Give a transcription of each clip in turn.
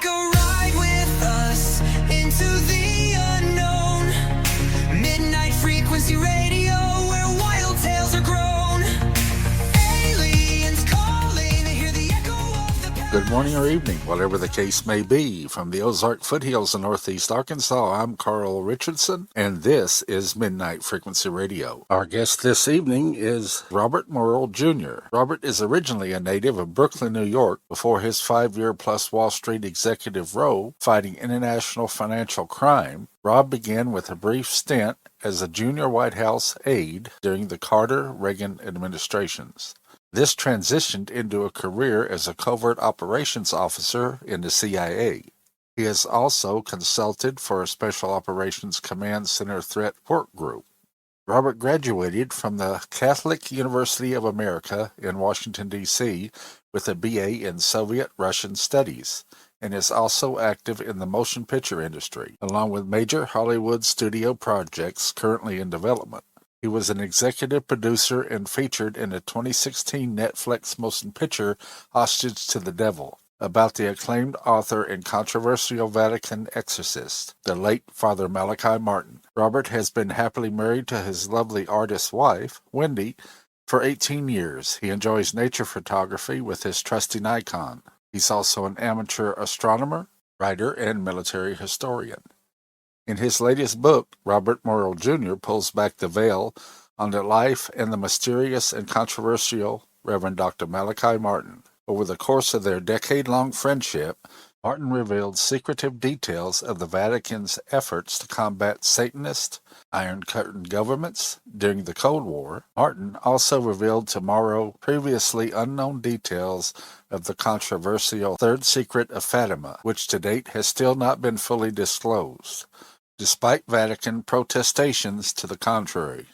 Take a ride with us into the unknown. Midnight frequency radio where wild tales are grown. Aliens calling, hear the echo of the past. Good morning or evening, whatever the case may be. From the Ozark foothills in northeast Arkansas, I'm Carl Richardson, and this is Midnight Frequency Radio. Our guest this evening is Robert Marro Jr. Robert is originally a native of Brooklyn, New York, before his 5-year-plus Wall Street executive role fighting international financial crime. Rob began with a brief stint as a junior White House aide during the Carter-Reagan administrations. This transitioned into a career as a covert operations officer in the CIA. He has also consulted for a Special Operations Command Center Threat Work Group. Robert graduated from the Catholic University of America in Washington, D.C. with a BA in Soviet-Russian Studies, and is also active in the motion picture industry, along with major Hollywood studio projects currently in development. He was an executive producer and featured in the 2016 Netflix motion picture Hostage to the Devil, about the acclaimed author and controversial Vatican exorcist, the late Father Malachi Martin. Robert has been happily married to his lovely artist wife, Wendy, for 18 years. He enjoys nature photography with his trusty Nikon. He's also an amateur astronomer, writer, and military historian. In his latest book, Robert Marro Jr. pulls back the veil on the life and the mysterious and controversial Reverend Dr. Malachi Martin. Over the course of their decade-long friendship, Martin revealed secretive details of the Vatican's efforts to combat Satanist Iron Curtain governments during the Cold War. Martin also revealed to Marro previously unknown details of the controversial Third Secret of Fatima, which to date has still not been fully disclosed, despite Vatican protestations to the contrary.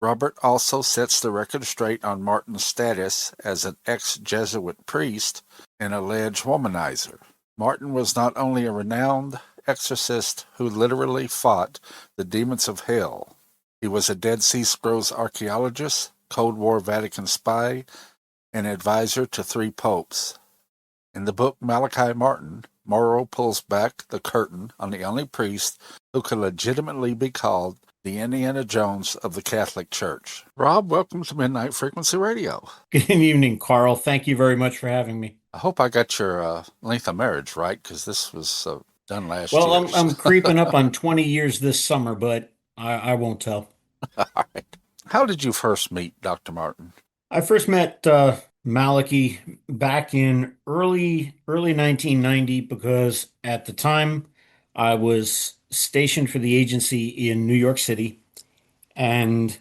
Robert also sets the record straight on Martin's status as an ex-Jesuit priest and alleged womanizer. Martin was not only a renowned exorcist who literally fought the demons of hell, he was a Dead Sea Scrolls archaeologist, Cold War Vatican spy, and advisor to 3 popes. In the book Malachi Martin, Marro pulls back the curtain on the only priest who could legitimately be called the Indiana Jones of the Catholic Church. Rob, welcome to Midnight Frequency Radio. Good evening, Carl. Thank you very much for having me. I hope I got your length of marriage right, because this was done last year. Well, I'm creeping up on 20 years this summer, but I won't tell. All right. How did you first meet Dr. Martin? I first met Malachi back in early 1990 because at the time I was stationed for the agency in New York City, and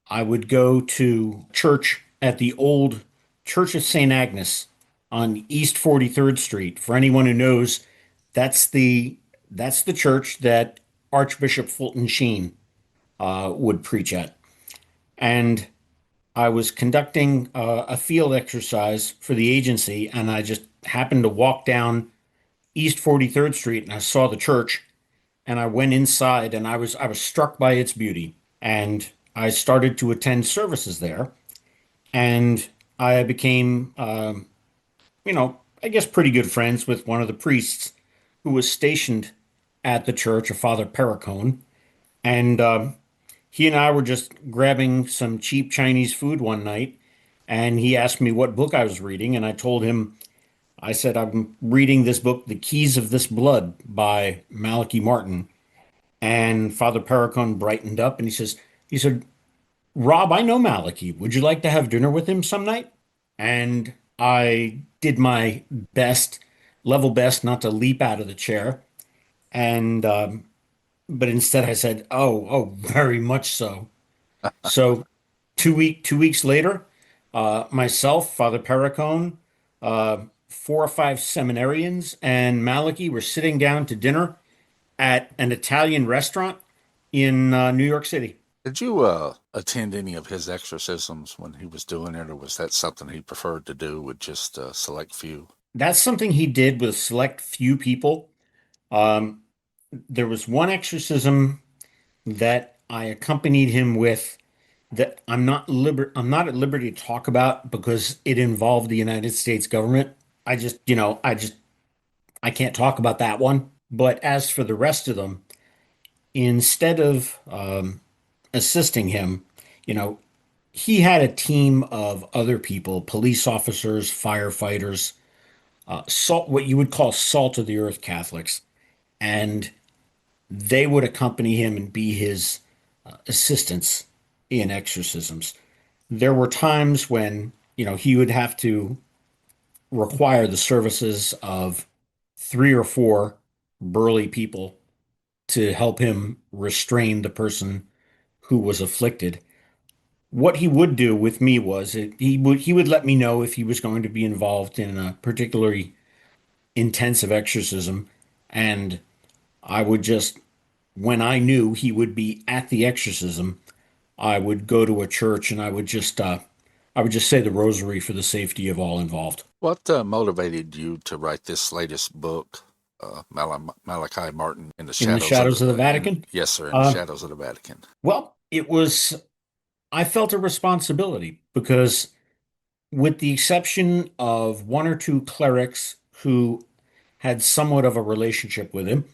I would go to church at the old Church of St. Agnes on East 43rd Street. For anyone who knows, that's the church that Archbishop Fulton Sheen would preach at. And I was conducting a field exercise for the agency, and I just happened to walk down East 43rd Street, and I saw the church, and I went inside, and I was struck by its beauty, and I started to attend services there, and I became, I guess pretty good friends with one of the priests who was stationed at the church, a Father Paracone, and he and I were just grabbing some cheap Chinese food one night, and he asked me what book I was reading, and I told him, I said, I'm reading this book, The Keys of This Blood by Malachi Martin. And Father Paracone brightened up and he said, Rob, I know Malachi. Would you like to have dinner with him some night? And I did my level best not to leap out of the chair. And, but instead I said, oh, very much so. So 2 weeks later, myself, Father Paracone, 4 or 5 seminarians, and Malachi were sitting down to dinner at an Italian restaurant in New York City. Did you attend any of his exorcisms when he was doing it, or was that something he preferred to do with just a select few? That's something he did with select few people. There was one exorcism that I accompanied him with that I'm not at liberty to talk about because it involved the United States government. I just I can't talk about that one. But as for the rest of them, instead of assisting him, you know, he had a team of other people, police officers, firefighters, what you would call salt of the earth Catholics, and they would accompany him and be his assistants in exorcisms. There were times when, he would have to require the services of three or four burly people to help him restrain the person who was afflicted. What he would do with me was he would let me know if he was going to be involved in a particularly intensive exorcism, and I would just when I knew he would be at the exorcism, I would go to a church and I would just say the rosary for the safety of all involved. What motivated you to write this latest book, Malachi Martin, in the In the shadows of shadows of the the, Vatican, yes, sir, in the uh, shadows of the Vatican? well, I felt a responsibility because, with the exception of one or two clerics who had somewhat of a relationship with him,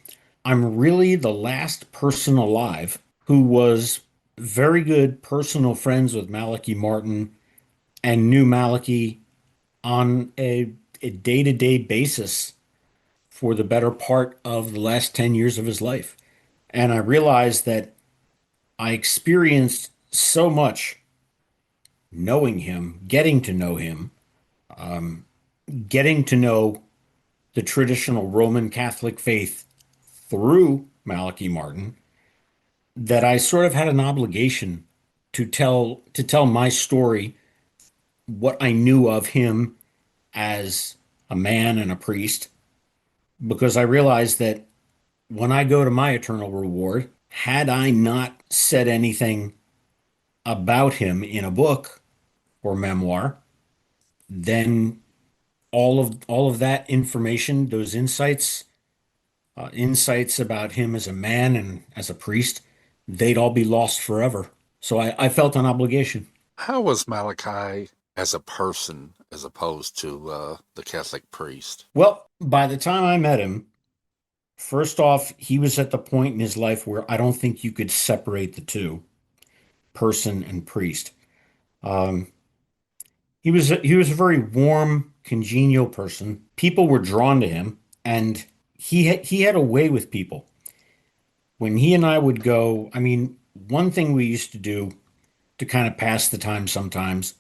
I'm really the last person alive who was very good personal friends with Malachi Martin and knew Malachi on a day-to-day basis for the better part of the last 10 years of his life. And I realized that I experienced so much knowing him, getting to know him, getting to know the traditional Roman Catholic faith through Malachi Martin, that I sort of had an obligation to tell my story, what I knew of him as a man and a priest, because I realized that when I go to my eternal reward, had I not said anything about him in a book or memoir, then all of that information, those insights about him as a man and as a priest, they'd all be lost forever. So I felt an obligation. How was Malachi as a person as opposed to the Catholic priest? Well, by the time I met him, first off, he was at the point in his life where I don't think you could separate the two, person and priest. Um, he was a very warm, congenial person. People were drawn to him, and he had a way with people. When he and I would go, I mean, one thing we used to do to kind of pass the time sometimes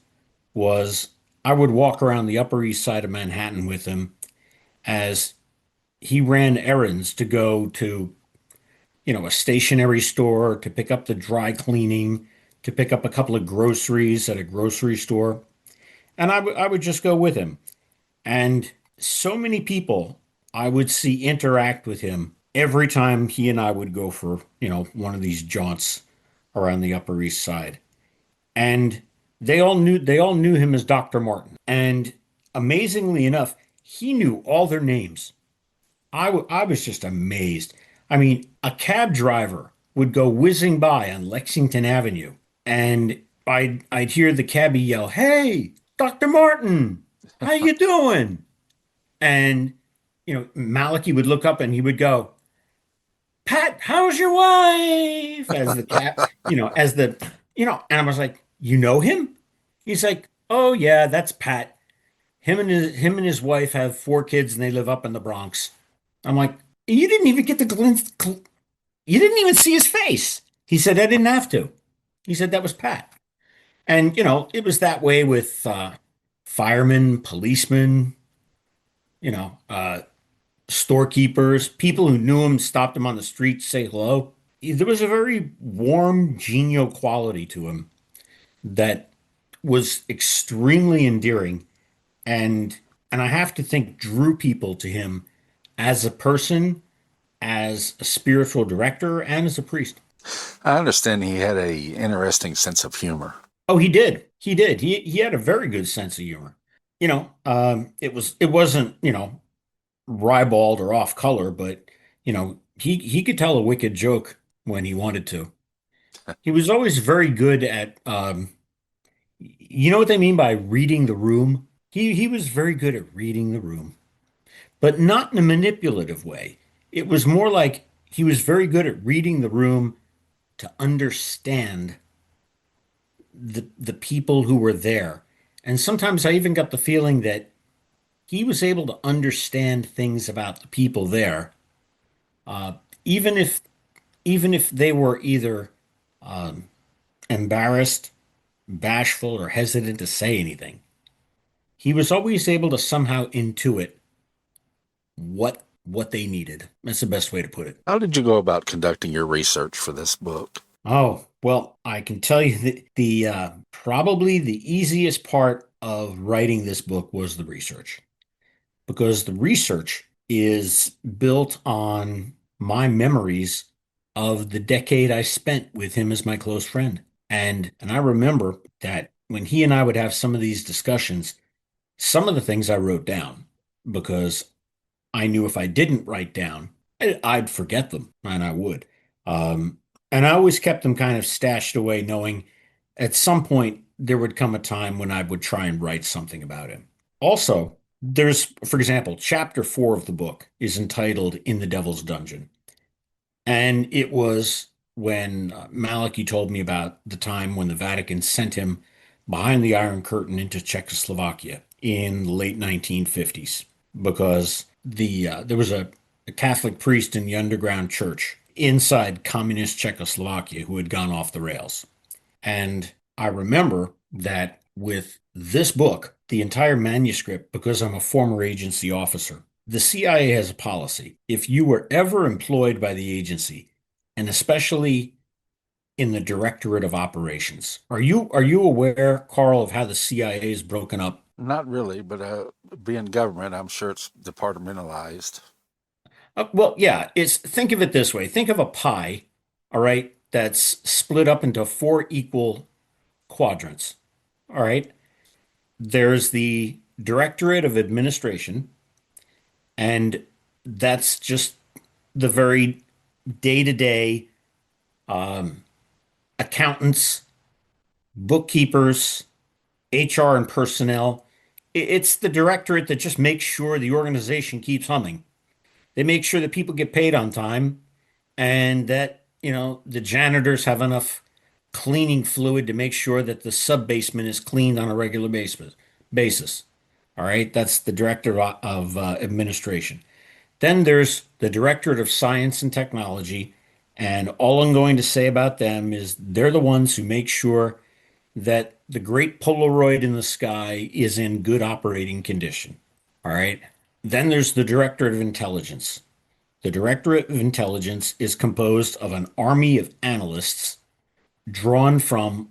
was I would walk around the Upper East Side of Manhattan with him as he ran errands to go to, a stationery store, to pick up the dry cleaning, to pick up a couple of groceries at a grocery store. And I would just go with him. And so many people I would see interact with him every time he and I would go for, one of these jaunts around the Upper East Side. And they all knew him as Dr. Martin. And amazingly enough, he knew all their names. I was just amazed. I mean, a cab driver would go whizzing by on Lexington Avenue, and I'd hear the cabbie yell, "Hey, Dr. Martin, how you doing?" And Malachi would look up and he would go, "Pat, how's your wife?" As the cat, as the, and I was like, "You know him?" He's like, "Oh yeah, that's Pat. Him and his wife have four kids and they live up in the Bronx." I'm like, "You didn't even get the glimpse, you didn't even see his face." He said, "I didn't have to." He said that was Pat. And it was that way with firemen, policemen, you know, uh, storekeepers, people who knew him, stopped him on the street to say hello. There was a very warm, genial quality to him that was extremely endearing, and I have to think drew people to him as a person, as a spiritual director, and as a priest. I understand he had a interesting sense of humor. Oh, he did. He did. He had a very good sense of humor. It wasn't, ribald or off color, but he could tell a wicked joke when he wanted to. He was always very good at you know what they mean by reading the room? He was very good at reading the room. but not in a manipulative way. It was more like he was very good at reading the room to understand the people who were there. And sometimes I even got the feeling that he was able to understand things about the people there, uh, even if even if they were either embarrassed, bashful, or hesitant to say anything. He was always able to somehow intuit what they needed. That's the best way to put it. How did you go about conducting your research for this book? Oh, well, I can tell you that the probably the easiest part of writing this book was the research, because the research is built on my memories of the decade I spent with him as my close friend. And I remember that when he and I would have some of these discussions, some of the things I wrote down because I knew if I didn't write down, I'd forget them, and I would. Um, and I always kept them kind of stashed away, knowing at some point there would come a time when I would try and write something about him. Also, there's, for example, chapter 4 of the book is entitled In the Devil's Dungeon. And it was when Malachi told me about the time when the Vatican sent him behind the Iron Curtain into Czechoslovakia in the late 1950s, because there was a Catholic priest in the underground church inside communist Czechoslovakia who had gone off the rails. And I remember that with this book, the entire manuscript, because I'm a former agency officer, the CIA has a policy. If you were ever employed by the agency, and especially in the Directorate of Operations, are you aware, Carl, of how the CIA is broken up? Not really, but being government, I'm sure it's departmentalized. Well, yeah, it's think of it this way. Think of a pie, all right, that's split up into four equal quadrants. All right. There's the Directorate of Administration, and that's just the very day-to-day accountants, bookkeepers, HR and personnel. It's the directorate that just makes sure the organization keeps humming. They make sure that people get paid on time and that, the janitors have enough cleaning fluid to make sure that the sub basement is cleaned on a regular basis. All right, that's the director of administration. Then there's the Directorate of Science and Technology, and all I'm going to say about them is they're the ones who make sure that the great Polaroid in the sky is in good operating condition. All right. Then there's the Directorate of Intelligence. The Directorate of Intelligence is composed of an army of analysts drawn from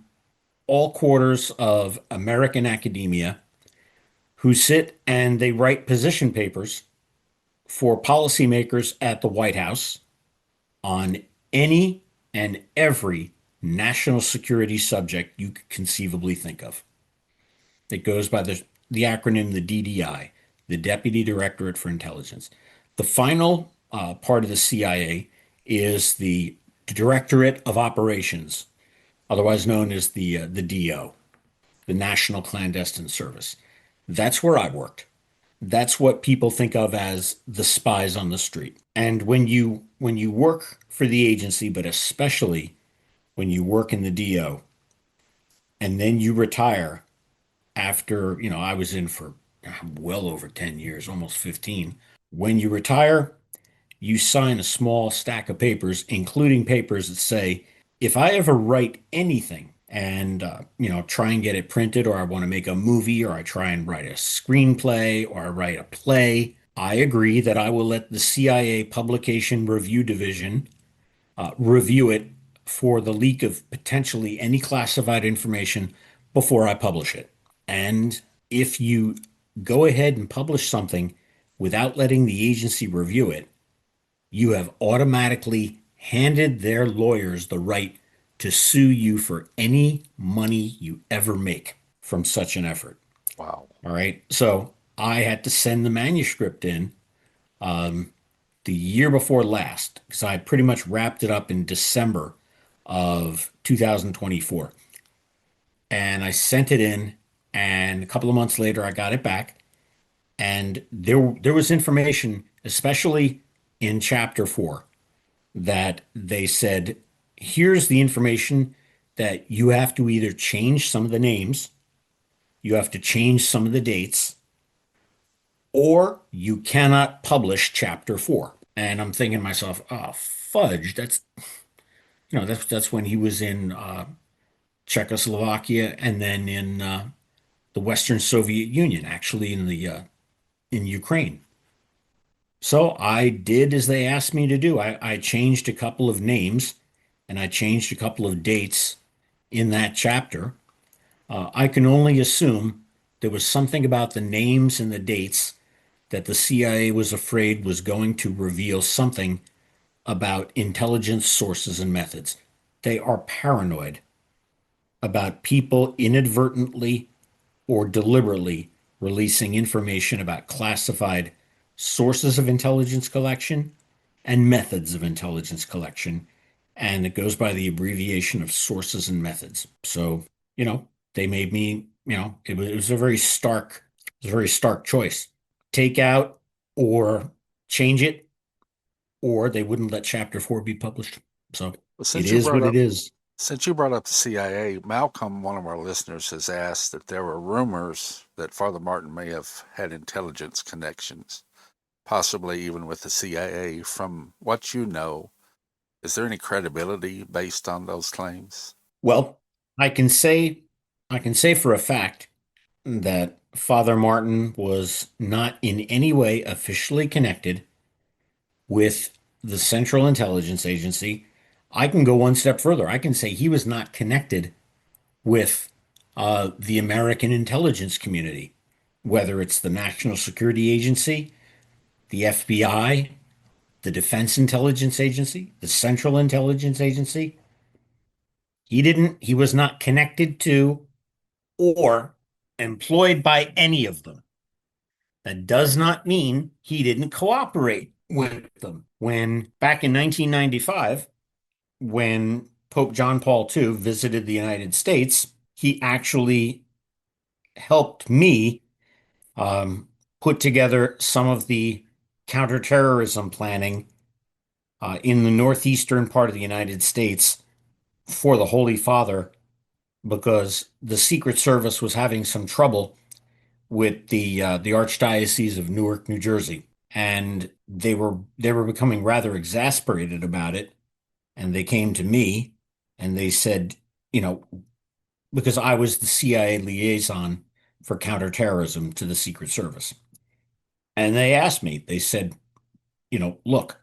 all quarters of American academia who sit and they write position papers for policymakers at the White House on any and every national security subject you could conceivably think of. It goes by the acronym the DDI, the Deputy Directorate for Intelligence. The final part of the CIA is the Directorate of Operations, otherwise known as the DO, the National Clandestine Service. That's where I worked. That's what people think of as the spies on the street. And when you work for the agency, but especially when you work in the DO, and then you retire after, I was in for well over 10 years, almost 15. When you retire, you sign a small stack of papers, including papers that say, if I ever write anything and, try and get it printed, or I want to make a movie, or I try and write a screenplay, or I write a play, I agree that I will let the CIA Publication Review Division review it for the leak of potentially any classified information before I publish it. And if you go ahead and publish something without letting the agency review it, you have automatically handed their lawyers the right to sue you for any money you ever make from such an effort. Wow. All right. So I had to send the manuscript in the year before last because I pretty much wrapped it up in December of 2024. And I sent it in, and a couple of months later, I got it back. And there was information, especially in chapter 4, that they said, here's the information that you have to either change some of the names, you have to change some of the dates, or you cannot publish chapter 4. And I'm thinking to myself, oh, fudge, that's when he was in Czechoslovakia and then in the Western Soviet Union, actually in Ukraine. So I did as they asked me to do. I changed a couple of names and I changed a couple of dates in that chapter. I can only assume there was something about the names and the dates that the CIA was afraid was going to reveal something about intelligence sources and methods. They are paranoid about people inadvertently or deliberately releasing information about classified sources of intelligence collection and methods of intelligence collection. And it goes by the abbreviation of sources and methods. So, they made me, it was a very stark choice. Take out or change it, or they wouldn't let chapter 4 be published. So Well, it is what it is. since you brought up the CIA, Malcolm, one of our listeners, has asked if there were rumors that Father Martin may have had intelligence connections, possibly even with the CIA. From what you know, is there any credibility based on those claims? Well, I can say I can say for a fact that Father Martin was not in any way officially connected with the Central Intelligence Agency. I can go one step further. I can say he was not connected with the American intelligence community, whether it's the National Security Agency, the FBI, the Defense Intelligence Agency, the Central Intelligence Agency. He was not connected to or employed by any of them. That does not mean he didn't cooperate with them. When back in 1995, when Pope John Paul II visited the United States, he actually helped me put together some of the counterterrorism planning in the northeastern part of the United States for the Holy Father because the Secret Service was having some trouble with the Archdiocese of Newark, New Jersey, and they were becoming rather exasperated about it, and they came to me and they said, you know, because I was the CIA liaison for counterterrorism to the Secret Service, and they asked me, they said, look,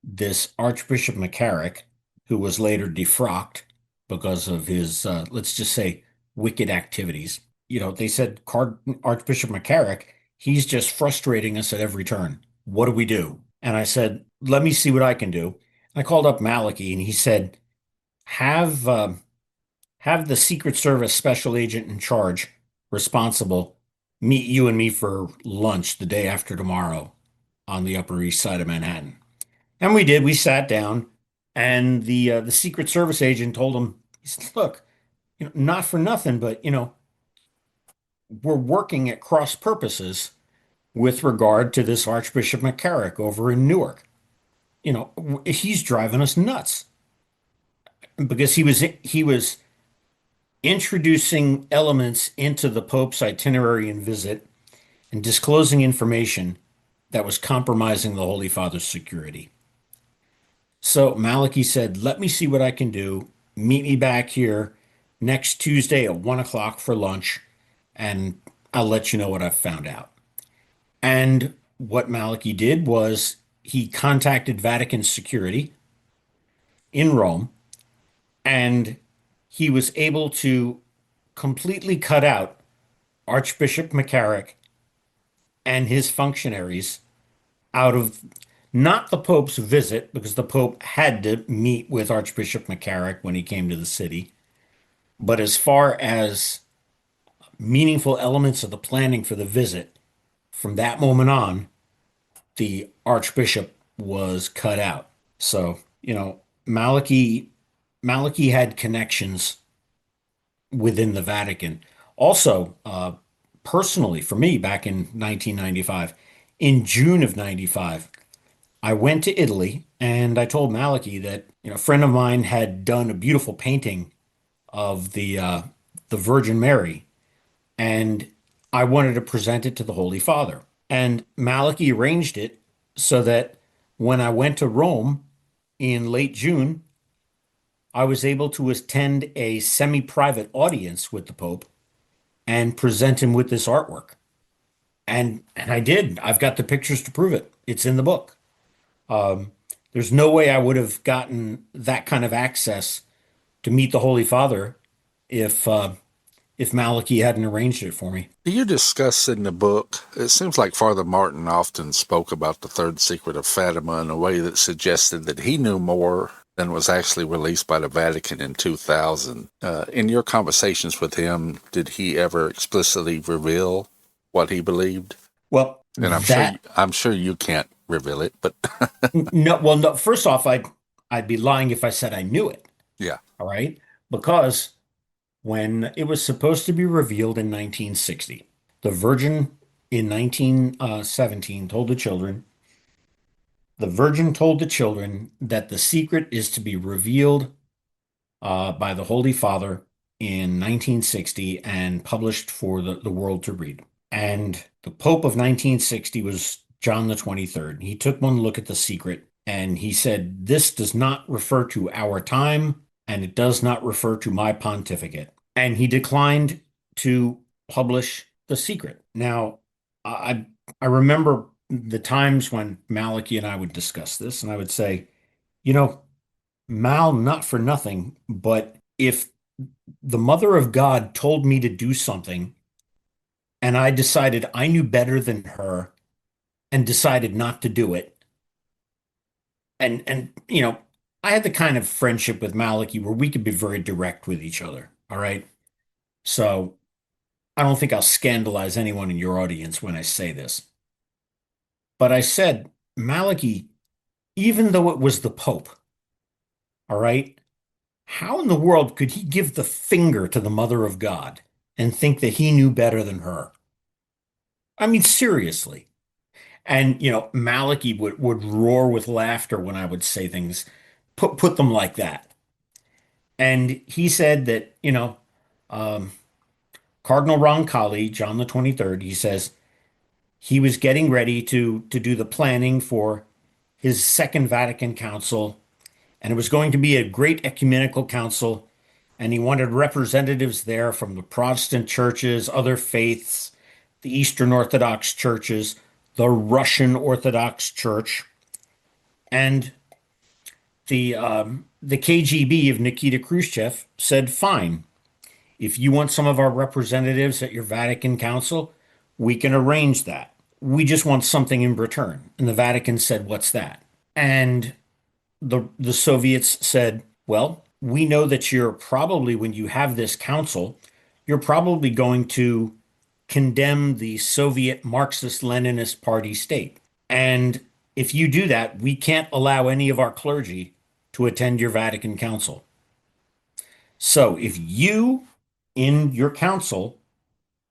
this Archbishop McCarrick, who was later defrocked because of his, let's just say, wicked activities. They said, Archbishop McCarrick, he's just frustrating us at every turn. What do we do? And I said, let me see what I can do. I called up Malachi and he said, have have the Secret Service special agent in charge responsible meet you and me for lunch the day after tomorrow on the Upper East Side of Manhattan. And we did. We sat down, and the Secret Service agent told him, he said, "Look, not for nothing, but we're working at cross purposes with regard to this Archbishop McCarrick over in Newark. He's driving us nuts because he was introducing elements into the Pope's itinerary and visit and disclosing information that was compromising the Holy Father's security." So Malachi said, let me see what I can do. Meet me back here next Tuesday at 1 o'clock for lunch, and I'll let you know what I've found out. And what Malachi did was he contacted Vatican security in Rome, and he was able to completely cut out Archbishop McCarrick and his functionaries out of not the Pope's visit, because the Pope had to meet with Archbishop McCarrick when he came to the city, but as far as meaningful elements of the planning for the visit, from that moment on, the Archbishop was cut out. So, Malachi had connections within the Vatican. Also, personally for me back in 1995. In June of 95, I went to Italy and I told Malachi that, a friend of mine had done a beautiful painting of the Virgin Mary, and I wanted to present it to the Holy Father. And Malachi arranged it so that when I went to Rome in late June, I was able to attend a semi-private audience with the Pope and present him with this artwork. And I did. I've got the pictures to prove it. It's in the book. Um, there's no way I would have gotten that kind of access to meet the Holy Father if Malachi hadn't arranged it for me. Do you discuss in the book, it seems like Father Martin often spoke about the Third Secret of Fatima in a way that suggested that he knew more than was actually released by the Vatican in 2000. In your conversations with him, did he ever explicitly reveal what he believed? Well, And I'm sure you can't reveal it, but no, well, no, first off, I'd be lying if I said I knew it. yeah. All right. Because when it was supposed to be revealed in 1960, the Virgin in 1917 told the children, the Virgin told the children that the secret is to be revealed by the Holy Father in 1960 and published for the world to read. And the Pope of 1960 was John the 23rd. He took one look at the secret and he said, "This does not refer to our time and it does not refer to my pontificate." And he declined to publish the secret. Now, I I remember the times when Malachi and I would discuss this, and I would say, you know, Mal, not for nothing, but if the Mother of God told me to do something and I decided I knew better than her and decided not to do it, and I had the kind of friendship with Malachi where we could be very direct with each other. All right. So I don't think I'll scandalize anyone in your audience when I say this. But I said, Malachi, even though it was the Pope, all right, how in the world could he give the finger to the Mother of God and think that he knew better than her? I mean, seriously. And, Malachi would roar with laughter when I would say things, put them like that. And he said that, um, Cardinal Roncalli, John the 23rd, he says he was getting ready to do the planning for his Second Vatican Council, and it was going to be a great ecumenical council, and he wanted representatives there from the Protestant churches, other faiths, the Eastern Orthodox churches, the Russian Orthodox Church, and the KGB of Nikita Khrushchev said, "Fine, if you want some of our representatives at your Vatican Council, we can arrange that. We just want something in return." And the Vatican said, "What's that?" And the Soviets said, "Well, we know that you're probably, when you have this council, you're probably going to condemn the Soviet Marxist-Leninist party state. And if you do that, we can't allow any of our clergy to attend your Vatican Council. So if you, in your council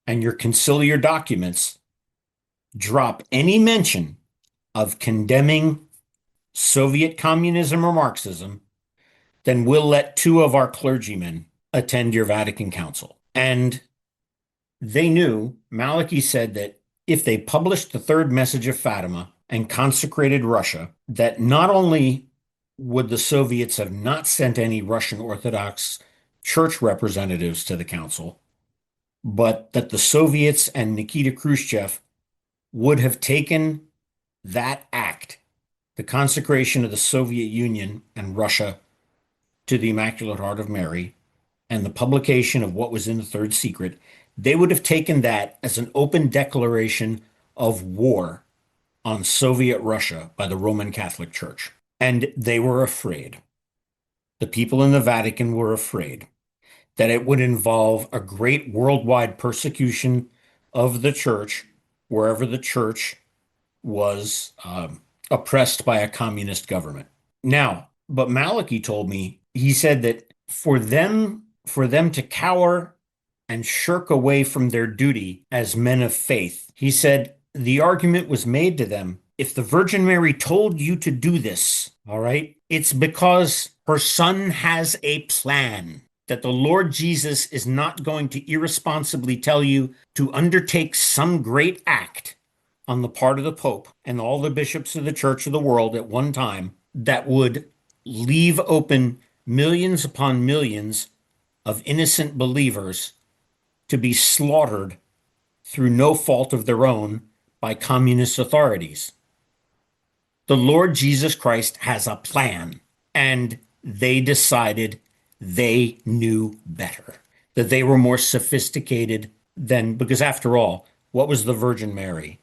and your conciliar documents, drop any mention of condemning Soviet communism or Marxism, then we'll let two of our clergymen attend your Vatican Council." And they knew, Malachi said that if they published the third message of Fatima and consecrated Russia, that not only would the Soviets have not sent any Russian Orthodox church representatives to the council, but that the Soviets and Nikita Khrushchev would have taken that act, the consecration of the Soviet Union and Russia to the Immaculate Heart of Mary, and the publication of what was in the Third Secret, they would have taken that as an open declaration of war on Soviet Russia by the Roman Catholic Church. And they were afraid. The people in the Vatican were afraid that it would involve a great worldwide persecution of the church wherever the church was oppressed by a communist government. Now, but Malachi told me, he said that for them to cower and shirk away from their duty as men of faith. He said, the argument was made to them, if the Virgin Mary told you to do this, all right, it's because her son has a plan. That the Lord Jesus is not going to irresponsibly tell you to undertake some great act on the part of the Pope and all the bishops of the Church of the world at one time that would leave open millions upon millions of innocent believers to be slaughtered through no fault of their own by communist authorities. The Lord Jesus Christ has a plan, and they decided they knew better, that they were more sophisticated than, because after all, what was the Virgin Mary?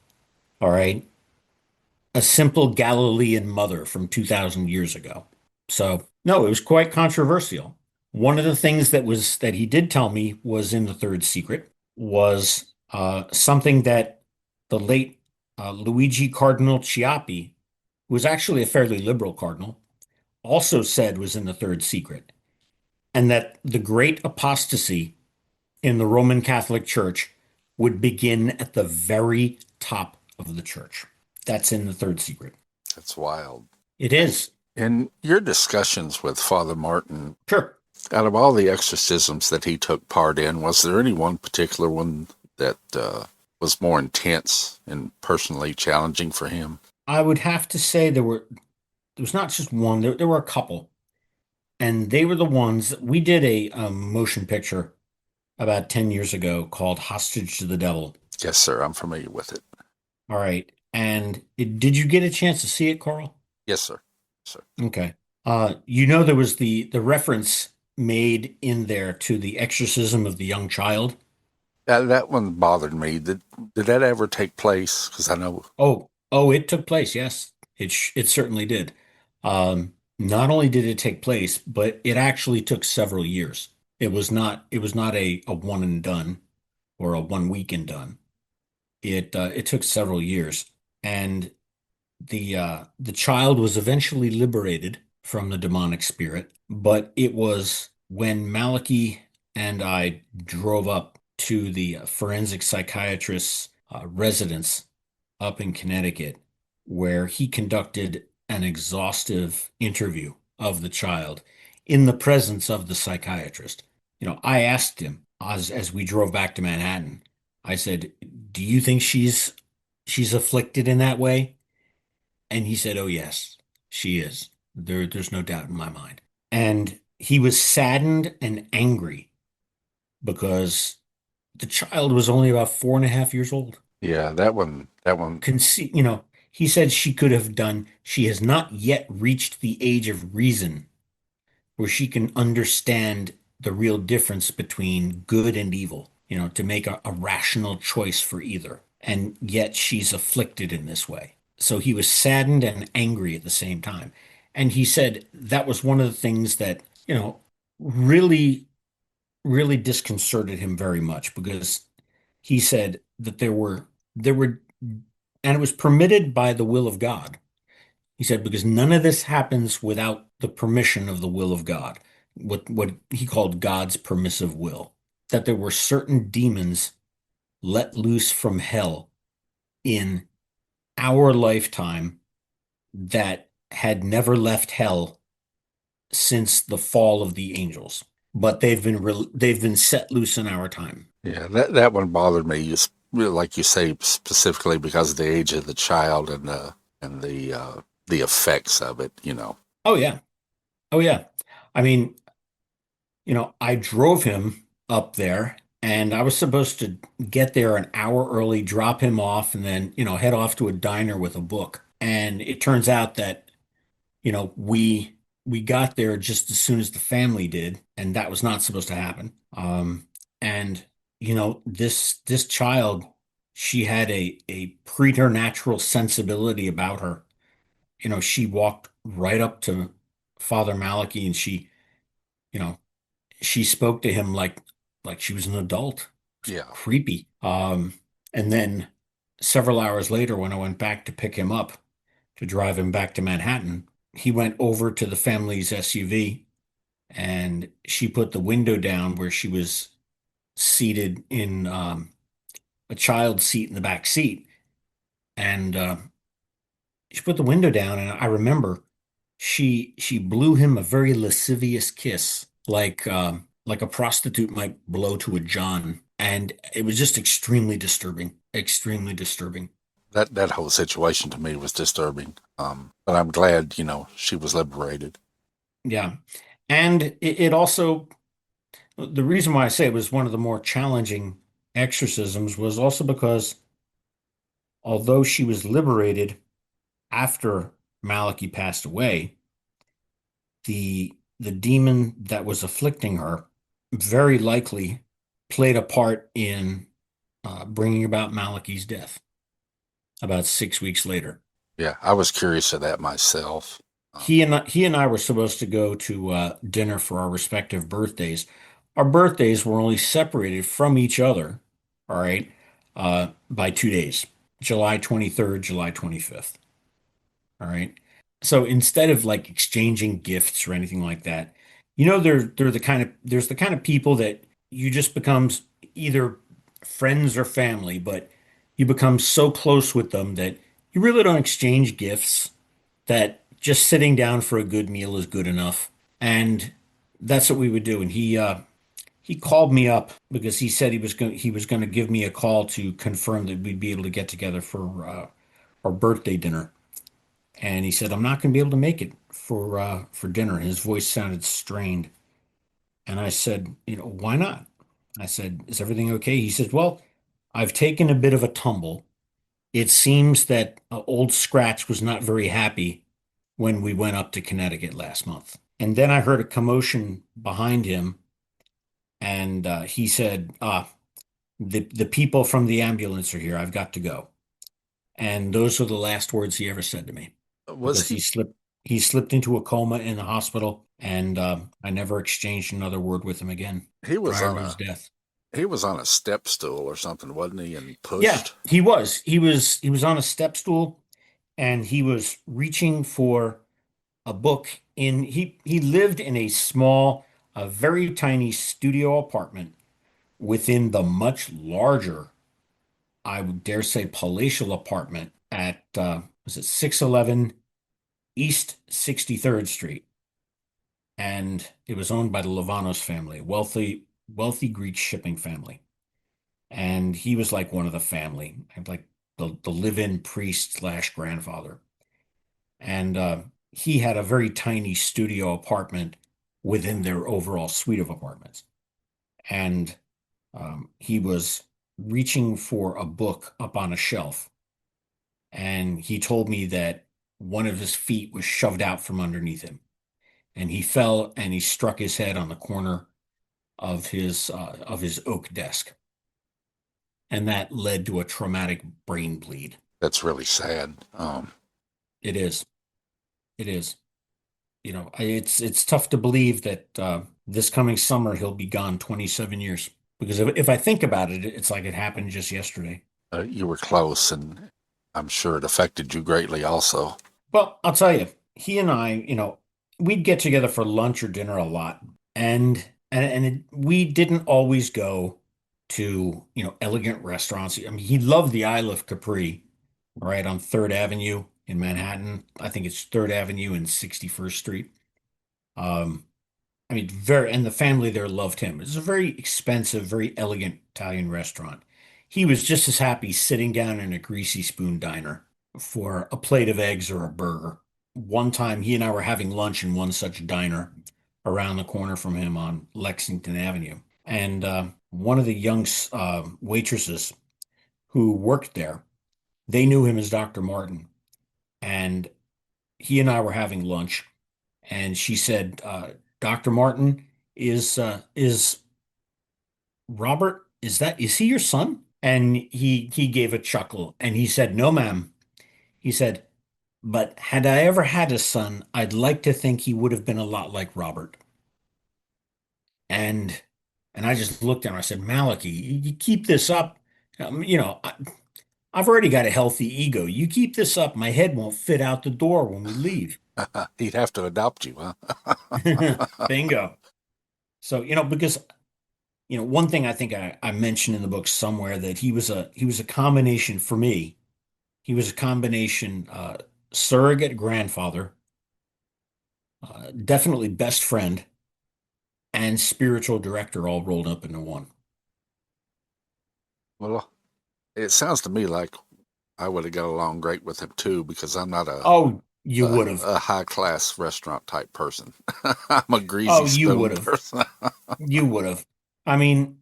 All right. A simple Galilean mother from 2,000 years ago. So, no, it was quite controversial. One of the things that he did tell me was in the Third Secret was something that the late Luigi Cardinal Chiappi, who was actually a fairly liberal cardinal, also said was in the Third Secret, and that the great apostasy in the Roman Catholic Church would begin at the very top of the church. That's in the Third Secret. That's wild. It is. In your discussions with Father Martin, Sure. out of all the exorcisms that he took part in, was there any one particular one that was more intense and personally challenging for him? I would have to say there was not just one, there were a couple. And they were the ones we did a motion picture about 10 years ago called Hostage to the Devil. Yes, sir. I'm familiar with it. All right. And did you get a chance to see it, Carl? Yes, sir. Sir. Okay. There was the reference made in there to the exorcism of the young child. That one bothered me. Did that ever take place? Because I know. Oh, it took place. Yes, it certainly did. Not only did it take place, but it actually took several years. It was not a one and done or a 1 week and done. It took several years, and the child was eventually liberated from the demonic spirit. But it was when Malachi and I drove up to the forensic psychiatrist's residence up in Connecticut, where he conducted an exhaustive interview of the child in the presence of the psychiatrist. I asked him as we drove back to Manhattan, I said, do you think she's afflicted in that way? And he said, oh, yes, she is. There's no doubt in my mind. And he was saddened and angry because the child was only about 4.5 years old. Yeah, that one. He said she has not yet reached the age of reason where she can understand the real difference between good and evil, to make a rational choice for either. And yet she's afflicted in this way. So he was saddened and angry at the same time. And he said that was one of the things that, really, really disconcerted him very much, because he said that there were, and it was permitted by the will of God. He said, because none of this happens without the permission of the will of God, what he called God's permissive will, that there were certain demons let loose from hell in our lifetime that had never left hell since the fall of the angels, but they've been set loose in our time. Yeah, that one bothered me, just like you say, specifically because of the age of the child and the effects of it. Oh yeah, oh yeah. I mean, I drove him up there, and I was supposed to get there an hour early, drop him off, and then, head off to a diner with a book. And it turns out that, we got there just as soon as the family did, and that was not supposed to happen. And this child, she had a preternatural sensibility about her. She walked right up to Father Malachi, and you know, she spoke to him like she was an adult. Yeah. Creepy. And then several hours later, when I went back to pick him up to drive him back to Manhattan, he went over to the family's SUV, and she put the window down where she was seated in a child's seat in the back seat, and she put the window down, and I remember she blew him a very lascivious kiss, like a prostitute might blow to a John, and it was just extremely disturbing, extremely disturbing. That whole situation to me was disturbing. But I'm glad, she was liberated. Yeah, and it also, the reason why I say it was one of the more challenging exorcisms was also because although she was liberated after Malachi passed away, the demon that was afflicting her very likely played a part in bringing about Malachi's death about 6 weeks later. Yeah, I was curious of that myself. Um, He and I were supposed to go to dinner for our respective birthdays. Our birthdays were only separated from each other, all right, by 2 days, July 23rd, July 25th. All right. So instead of like exchanging gifts or anything like that, they're there's the kind of people that you just becomes either friends or family, but you become so close with them that you really don't exchange gifts, that just sitting down for a good meal is good enough. And that's what we would do. And he called me up because he said he was going to give me a call to confirm that we'd be able to get together for our birthday dinner. And he said, I'm not going to be able to make it for dinner. His voice sounded strained. And I said, why not? I said, is everything okay? He said, well, I've taken a bit of a tumble. It seems that old Scratch was not very happy when we went up to Connecticut last month. And then I heard a commotion behind him, and he said, the people from the ambulance are here. I've got to go. And those were the last words he ever said to me, was because he he slipped into a coma in the hospital, and I never exchanged another word with him again he was prior on to his a death. he was on a step stool or something, wasn't he? And Yeah, pushed. he was on a step stool, and he was reaching for a book. He lived in a small, a very tiny studio apartment within the much larger, I would dare say, palatial apartment at was it 611 East 63rd Street, and it was owned by the Lavanos family, wealthy Greek shipping family. And he was like one of the family, like the live-in priest slash grandfather. And he had a very tiny studio apartment within their overall suite of apartments. And he was reaching for a book up on a shelf, and he told me that one of his feet was shoved out from underneath him, and he fell and he struck his head on the corner of his oak desk, and that led to a traumatic brain bleed. That's really sad. It is. It is. It's tough to believe that this coming summer he'll be gone 27 years. Because if I think about it, it's like it happened just yesterday. You were close, and I'm sure it affected you greatly also. Well, I'll tell you, he and I, we'd get together for lunch or dinner a lot, we didn't always go to, elegant restaurants. I mean, he loved the Isle of Capri, right on Third Avenue in Manhattan. I think it's Third Avenue and 61st Street. Um, I mean, and the family there loved him. It was a very expensive, very elegant Italian restaurant. He was just as happy sitting down in a greasy spoon diner for a plate of eggs or a burger. One time, he and I were having lunch in one such diner around the corner from him on Lexington Avenue. And one of the young waitresses who worked there, they knew him as Dr. Martin. And he and I were having lunch, and she said, "Dr. Martin, is Robert, is he your son?" And he gave a chuckle, and he said, "No, ma'am." He said, "But had I ever had a son, I'd like to think he would have been a lot like Robert." And and I just looked at him. I said, "Malachi, you keep this up. I've already got a healthy ego. You keep this up, my head won't fit out the door when we leave." He'd have to adopt you, huh? Bingo. So, because one thing I think I mentioned in the book somewhere that he was a combination for me. He was a combination surrogate grandfather, definitely best friend, and spiritual director all rolled up into one. Well, it sounds to me like I would have got along great with him too, because I'm not Oh, you would have. a high class restaurant type person. I'm a greasy Oh, you would spoon have. person. You would have. I mean,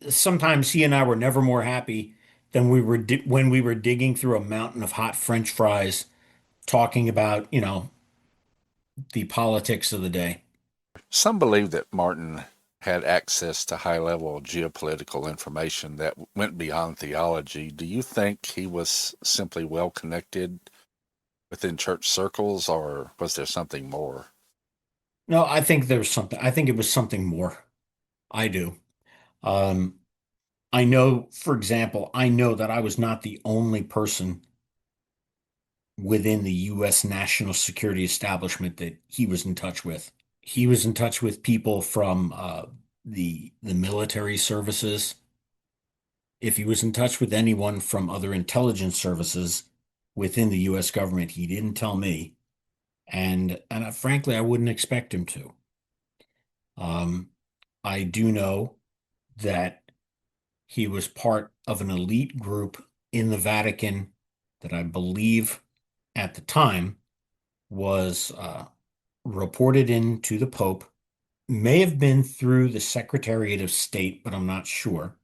sometimes he and I were never more happy than when we were digging through a mountain of hot French fries, talking about, the politics of the day. Some believe that Martin had access to high level geopolitical information that went beyond theology. Do you think he was simply well connected within church circles, or was there something more? No, I think there was something. I think it was something more. I do. Um, I know, for example, I know that I was not the only person within the U.S. national security establishment that he was in touch with. He was in touch with people from the military services. If he was in touch with anyone from other intelligence services within the U.S. government, he didn't tell me, and frankly, I wouldn't expect him to. Um, I do know that he was part of an elite group in the Vatican that I believe at the time was reported in to the Pope. May have been through the Secretariat of State, but I'm not sure.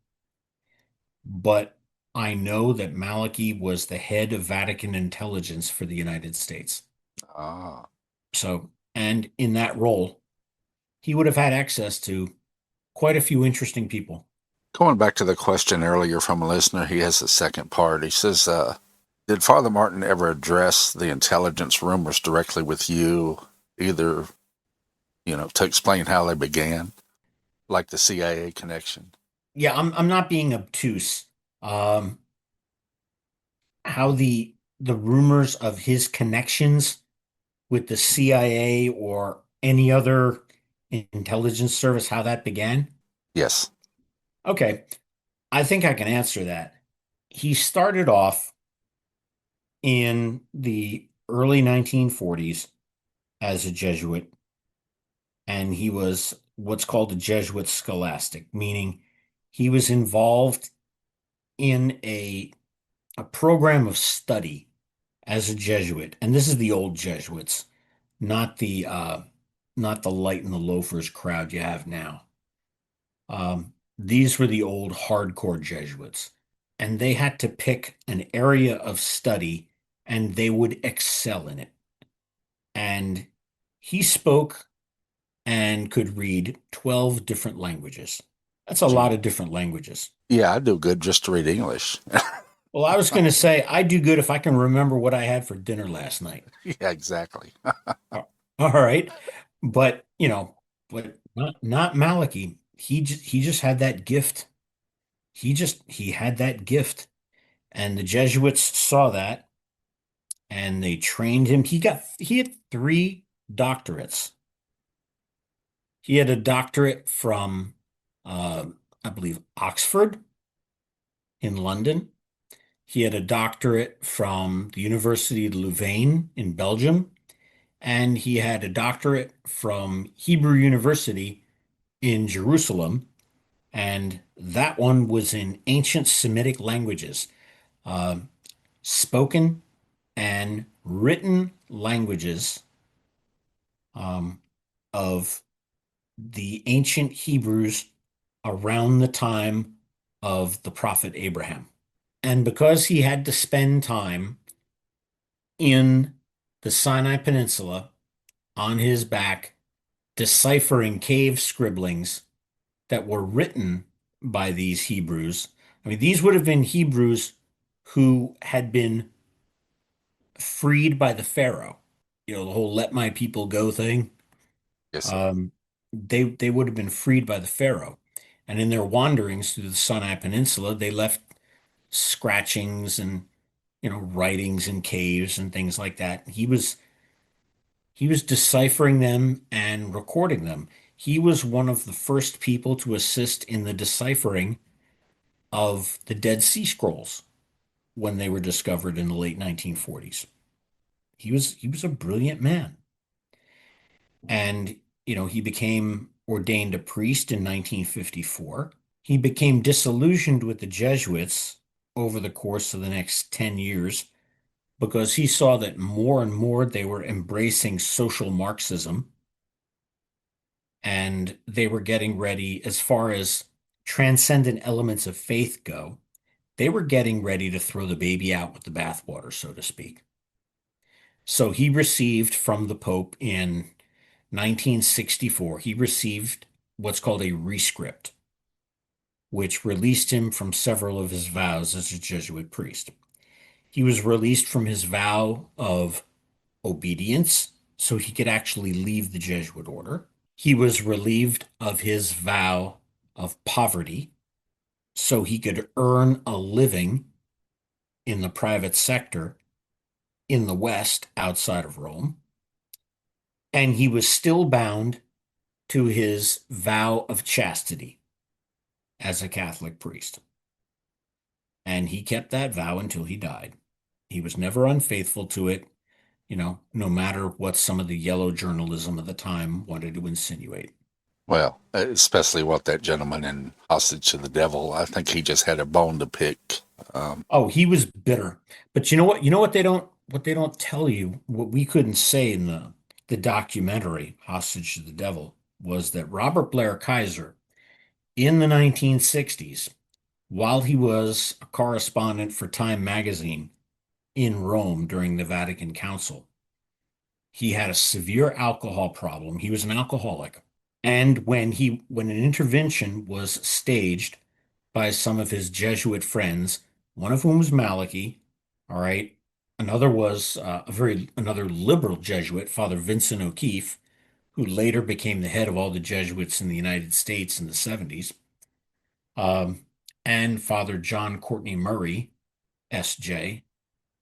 But I know that Malachi was the head of Vatican intelligence for the United States. Ah. So, and in that role, he would have had access to quite a few interesting people. Going back to the question earlier from a listener, he has a second part. He says, did Father Martin ever address the intelligence rumors directly with you, either, to explain how they began, like the CIA connection? Yeah, I'm not being obtuse. Um, how the rumors of his connections with the CIA or any other intelligence service, how that began? Yes. Okay, I think I can answer that. He started off in the early 1940s as a Jesuit, and he was what's called a Jesuit scholastic, meaning he was involved in a program of study as a Jesuit. And this is the old Jesuits, not the light and the loafers crowd you have now. These were the old hardcore Jesuits, and they had to pick an area of study and they would excel in it. And he spoke and could read 12 different languages. That's a lot Gee. of different languages. Yeah, I do good just to read English. Well, I was going to say, I do good if I can remember what I had for dinner last night. Yeah, exactly. All right. But, but not Malachi. He just had that gift. He had that gift. And the Jesuits saw that and they trained him. He had three doctorates. He had a doctorate from I believe Oxford in London. He had a doctorate from the University of Louvain in Belgium, and he had a doctorate from Hebrew University in Jerusalem, and that one was in ancient Semitic languages, uh, spoken and written languages um, of the ancient Hebrews around the time of the prophet Abraham. And because he had to spend time in the Sinai Peninsula on his back deciphering cave scribblings that were written by these Hebrews. I mean, these would have been Hebrews who had been freed by the Pharaoh. The whole "let my people go" thing. Yes, sir. Um, they would have been freed by the Pharaoh, and in their wanderings through the Sinai Peninsula, they left scratchings and writings in caves and things like that. He was deciphering them and recording them. He was one of the first people to assist in the deciphering of the Dead Sea Scrolls when they were discovered in the late 1940s. He was a brilliant man. And, he became ordained a priest in 1954. He became disillusioned with the Jesuits over the course of the next 10 years because he saw that more and more they were embracing social Marxism and they were getting ready, as far as transcendent elements of faith go, they were getting ready to throw the baby out with the bathwater, so to speak. So he received from the Pope in 1964, he received what's called a rescript, which released him from several of his vows as a Jesuit priest. He was released from his vow of obedience so he could actually leave the Jesuit order. He was relieved of his vow of poverty so he could earn a living in the private sector in the West outside of Rome. And he was still bound to his vow of chastity as a Catholic priest. And he kept that vow until he died. He was never unfaithful to it, no matter what some of the yellow journalism of the time wanted to insinuate. Well, especially what that gentleman in Hostage to the Devil, I think he just had a bone to pick. Oh, he was bitter. But you know what? You know what they don't tell you, what we couldn't say in the documentary Hostage to the Devil, was that Robert Blair Kaiser in the 1960s, while he was a correspondent for Time magazine in Rome during the Vatican Council, he had a severe alcohol problem. He was an alcoholic. And when an intervention was staged by some of his Jesuit friends, one of whom was Malachi, all right, another was another liberal Jesuit, Father Vincent O'Keefe, who later became the head of all the Jesuits in the United States in the 70s, um, and Father John Courtney Murray, S.J.,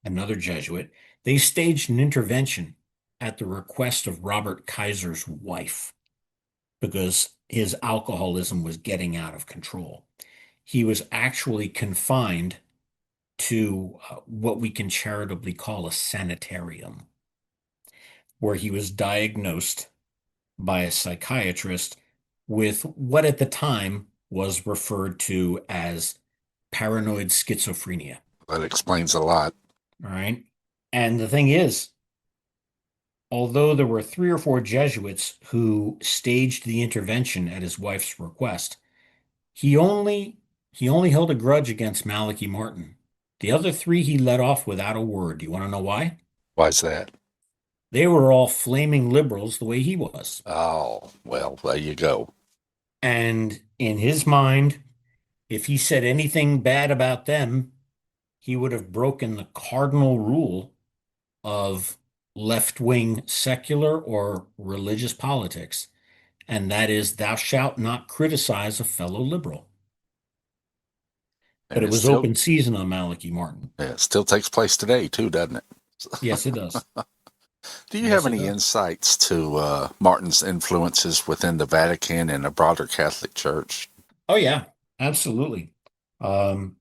another Jesuit. They staged an intervention at the request of Robert Kaiser's wife because his alcoholism was getting out of control. He was actually confined to what we can charitably call a sanitarium, where he was diagnosed by a psychiatrist with what at the time was referred to as paranoid schizophrenia. That explains a lot. All right. And the thing is, although there were 3 or 4 Jesuits who staged the intervention at his wife's request, he only held a grudge against Malachi Martin. The other 3 he let off without a word. Do you want to know why? Why's that? They were all flaming liberals the way he was. Oh, well, there you go. And in his mind, if he said anything bad about them, he would have broken the cardinal rule of left-wing secular or religious politics, and that is, thou shalt not criticize a fellow liberal. But And it was open season on Malachi Martin. it still takes place today, too, doesn't it? Yes, it does. Do you Yes, have it any does. insights to Martin's influences within the Vatican and the broader Catholic Church? Oh, yeah, absolutely. Um,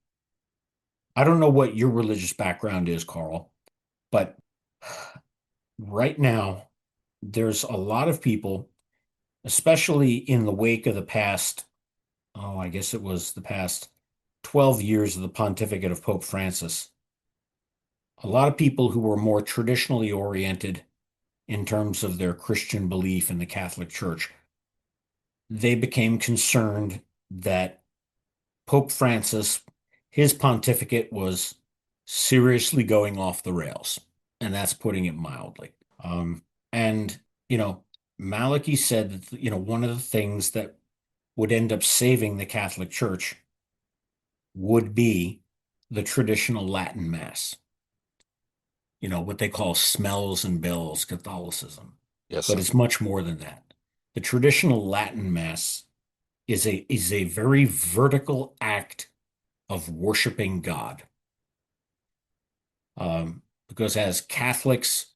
I don't know what your religious background is, Carl, but right now, there's a lot of people, especially in the wake of the past, oh, I guess it was the past 12 years of the pontificate of Pope Francis, a lot of people who were more traditionally oriented in terms of their Christian belief in the Catholic Church, they became concerned that Pope Francis, his pontificate was seriously going off the rails, and that's putting it mildly. And, you know, Malachi said that, one of the things that would end up saving the Catholic Church would be the traditional Latin Mass, what they call smells and bells Catholicism. Yes, But sir. it's much more than that. The traditional Latin Mass is a very vertical act of worshiping God. Because as Catholics,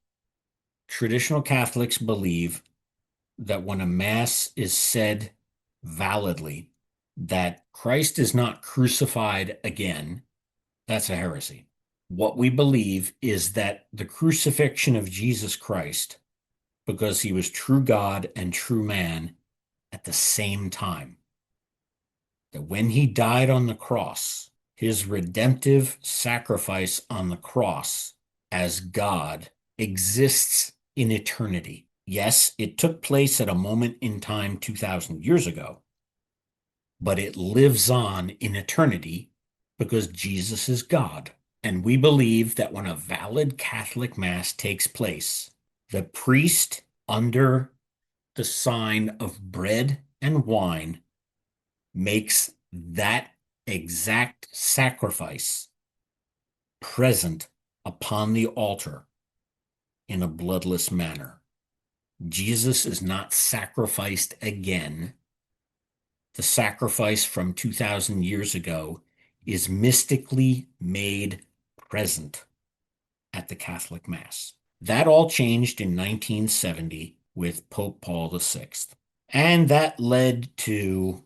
traditional Catholics believe that when a mass is said validly, that Christ is not crucified again, that's a heresy. What we believe is that the crucifixion of Jesus Christ, because he was true God and true man at the same time, that when he died on the cross, his redemptive sacrifice on the cross as God exists in eternity. Yes, it took place at a moment in time 2,000 years ago, but it lives on in eternity because Jesus is God. And we believe that when a valid Catholic Mass takes place, the priest, under the sign of bread and wine, makes that exact sacrifice present upon the altar in a bloodless manner. Jesus is not sacrificed again. The sacrifice from 2,000 years ago is mystically made present at the Catholic Mass. That all changed in 1970 with Pope Paul VI. And that led to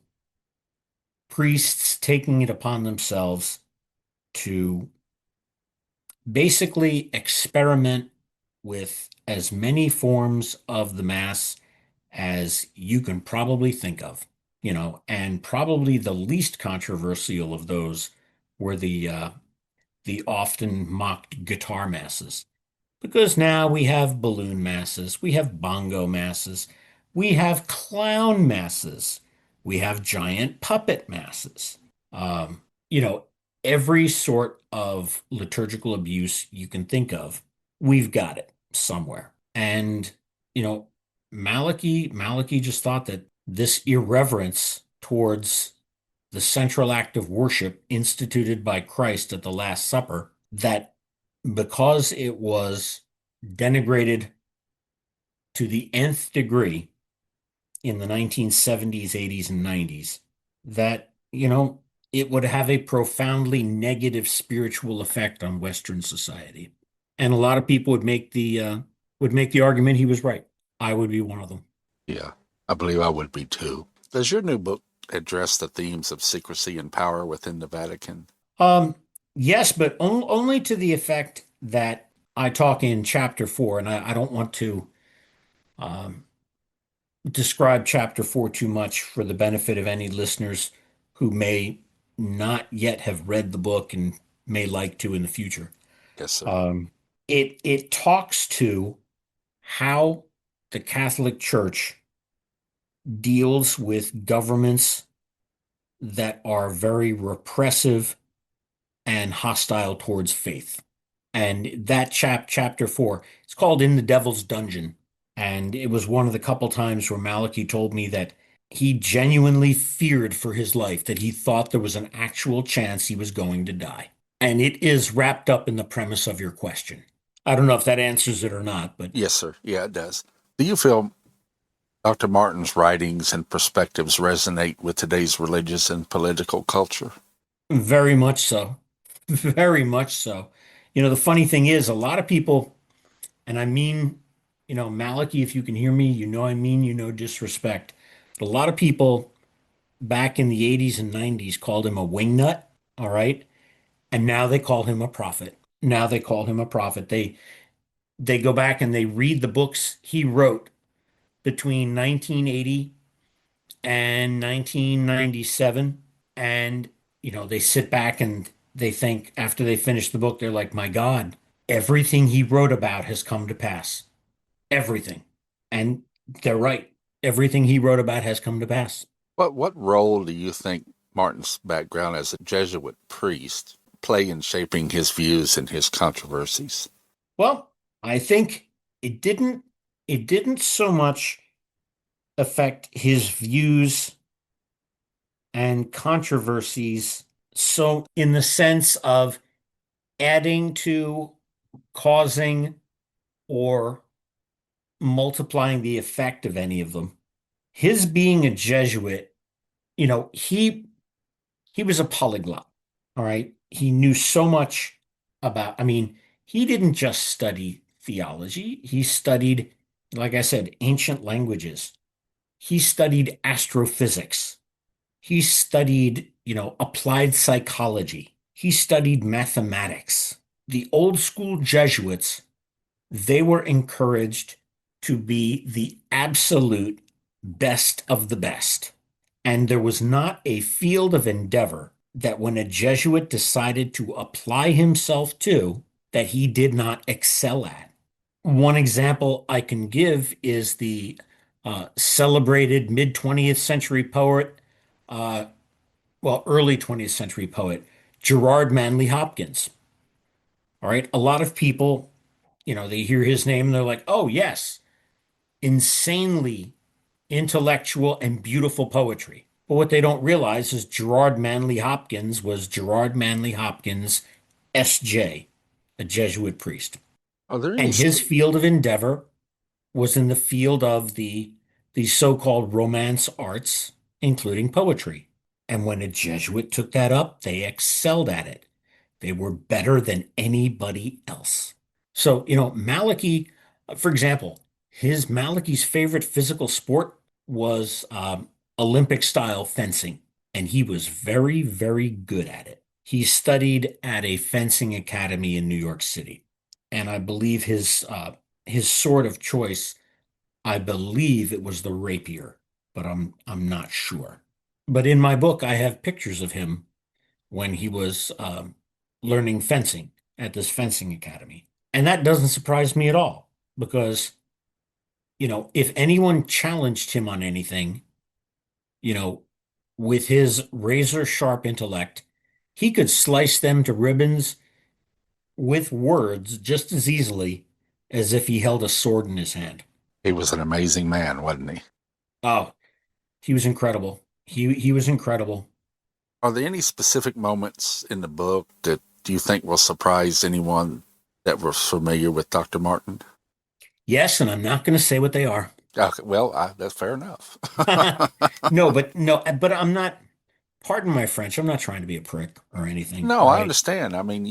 priests taking it upon themselves to basically experiment with as many forms of the Mass as you can probably think of, and probably the least controversial of those were the often mocked guitar masses. Because now we have balloon masses, we have bongo masses, we have clown masses, we have giant puppet masses. Um, you know, every sort of liturgical abuse you can think of, we've got it somewhere. And, you know, Malachi just thought that this irreverence towards the central act of worship instituted by Christ at the Last Supper, that because it was denigrated to the nth degree in the 1970s, 80s, and 90s, that, it would have a profoundly negative spiritual effect on Western society. And a lot of people would make the argument he was right. I would be one of them. Yeah, I believe I would be too. Does your new book address the themes of secrecy and power within the Vatican? Um, yes, but only to the effect that I talk in chapter 4, and I don't want to um, describe chapter 4 too much for the benefit of any listeners who may not yet have read the book and may like to in the future. Yes, sir. It talks to how the Catholic Church deals with governments that are very repressive and hostile towards faith. And that chapter 4, it's called In the Devil's Dungeon. And it was one of the couple times where Malachi told me that he genuinely feared for his life, that he thought there was an actual chance he was going to die. And it is wrapped up in the premise of your question. I don't know if that answers it or not, but Yes, sir. Yeah, it does. Do you feel Dr. Martin's writings and perspectives resonate with today's religious and political culture? very much so. Very much so. The funny thing is, a lot of people, and I mean, Malachi, if you can hear me, I mean, disrespect. But a lot of people back in the 80s and 90s called him a wingnut, all right? And now they call him a prophet. Now they call him a prophet. They go back and they read the books he wrote between 1980 and 1997, and they sit back and they think, after they finish the book, they're like, my God, everything he wrote about has come to pass. Everything. And they're right. Everything he wrote about has come to pass. What role do you think Martin's background as a Jesuit priest play in shaping his views and his controversies? Well, I think it didn't so much affect his views and controversies, so in the sense of adding to, causing, or multiplying the effect of any of them. His being a Jesuit, he was a polyglot. All right. He knew so much about, he didn't just study theology. He studied, like I said, ancient languages. He studied astrophysics. He studied, applied psychology. He studied mathematics. The old school Jesuits, they were encouraged to be the absolute best of the best. And there was not a field of endeavor that when a Jesuit decided to apply himself to, that he did not excel at. One example I can give is the celebrated mid 20th century poet, uh, early 20th century poet, Gerard Manley Hopkins. All right. A lot of people, they hear his name and they're like, oh, yes, insanely intellectual and beautiful poetry. But what they don't realize is Gerard Manley Hopkins was Gerard Manley Hopkins, S.J., a Jesuit priest. Are there any And his field of endeavor was in the field of the so-called Romance arts, including poetry. And when a Jesuit took that up, they excelled at it. They were better than anybody else. So, Malachi, for example, Malachi's favorite physical sport was Olympic style fencing, and he was very, very good at it. He studied at a fencing academy in New York City, and I believe his sword of choice, I believe it was the rapier, but I'm not sure. But in my book, I have pictures of him when he was learning fencing at this fencing academy. And that doesn't surprise me at all because, if anyone challenged him on anything, you know, with his razor sharp intellect, he could slice them to ribbons with words just as easily as if he held a sword in his hand. He was an amazing man, wasn't he? Oh, he was incredible. He was incredible. Are there any specific moments in the book that you think will surprise anyone that was familiar with Dr. Martin? Yes, and I'm not going to say what they are. Okay, well, that's fair enough. No, but I'm not, pardon my French, I'm not trying to be a prick or anything, No, all I right? understand. I mean,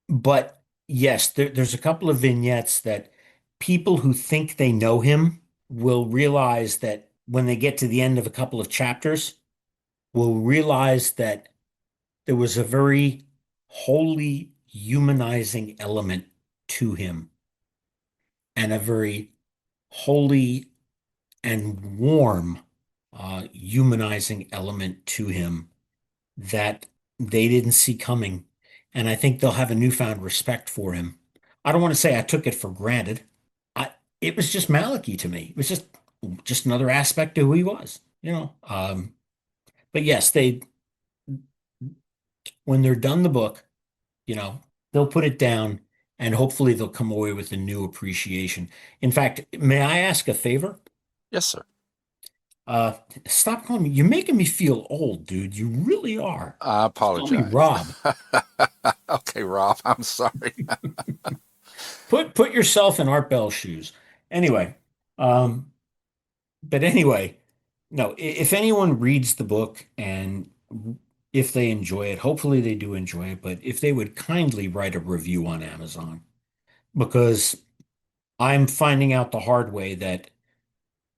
But yes, there's a couple of vignettes that people who think they know him will realize that when they get to the end of a couple of chapters, will realize that there was a very wholly humanizing element to him and a very holy and warm humanizing element to him that they didn't see coming. And I think they'll have a newfound respect for him. I don't want to say I took it for granted. I It was just Malachi to me. It was just another aspect of who he was. But yes, they when they're done the book, they'll put it down and hopefully they'll come away with a new appreciation. In fact, may I ask a favor? yes, sir. Uh, Stop calling me. You're making me feel old, dude. You really are. I Just call me apologize. Rob. Okay, Rob, I'm sorry. Put yourself in Art Bell's shoes. Anyway, um, but anyway, no, if anyone reads the book and if they enjoy it, hopefully they do enjoy it, but if they would kindly write a review on Amazon, because I'm finding out the hard way that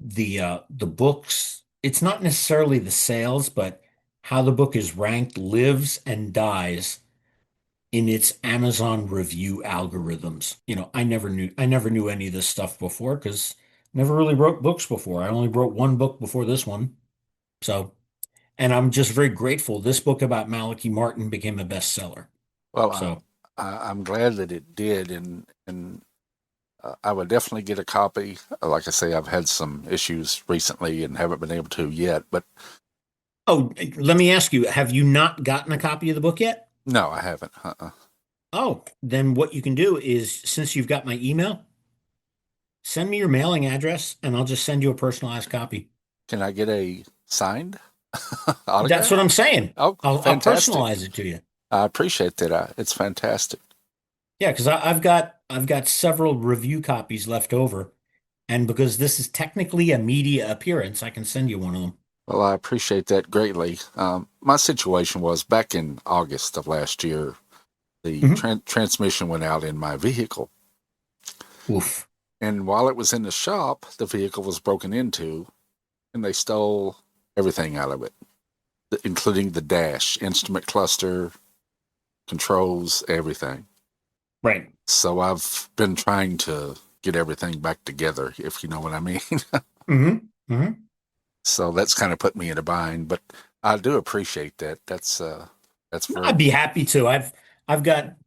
the books, it's not necessarily the sales, but how the book is ranked lives and dies in its Amazon review algorithms. I never knew any of this stuff before because never really wrote books before. I only wrote one book before this one. So, and I'm just very grateful. This book about Malachi Martin became a bestseller. Well, So, I'm glad that it did, and I would definitely get a copy. Like I say, I've had some issues recently and haven't been able to yet, but oh, let me ask you, have you not gotten a copy of the book yet? no, I haven't. Oh, then what you can do is, since you've got my email, send me your mailing address and I'll just send you a personalized copy. Can I get a signed That's what autograph? I'm saying. Oh, I'll fantastic. personalize it to you. I appreciate that. It's fantastic. Yeah, because I've got several review copies left over, and because this is technically a media appearance, I can send you one of them. Well, I appreciate that greatly. My situation was back in August of last year, the Mhm. transmission went out in my vehicle. Oof. And while it was in the shop, the vehicle was broken into. and they stole everything out of it, including the dash, instrument cluster, controls, everything. Right. So I've been trying to get everything back together, if you know what I mean. Mm-hmm. Mm-hmm. So that's kind of put me in a bind, but I do appreciate that. That's very I'd be happy to.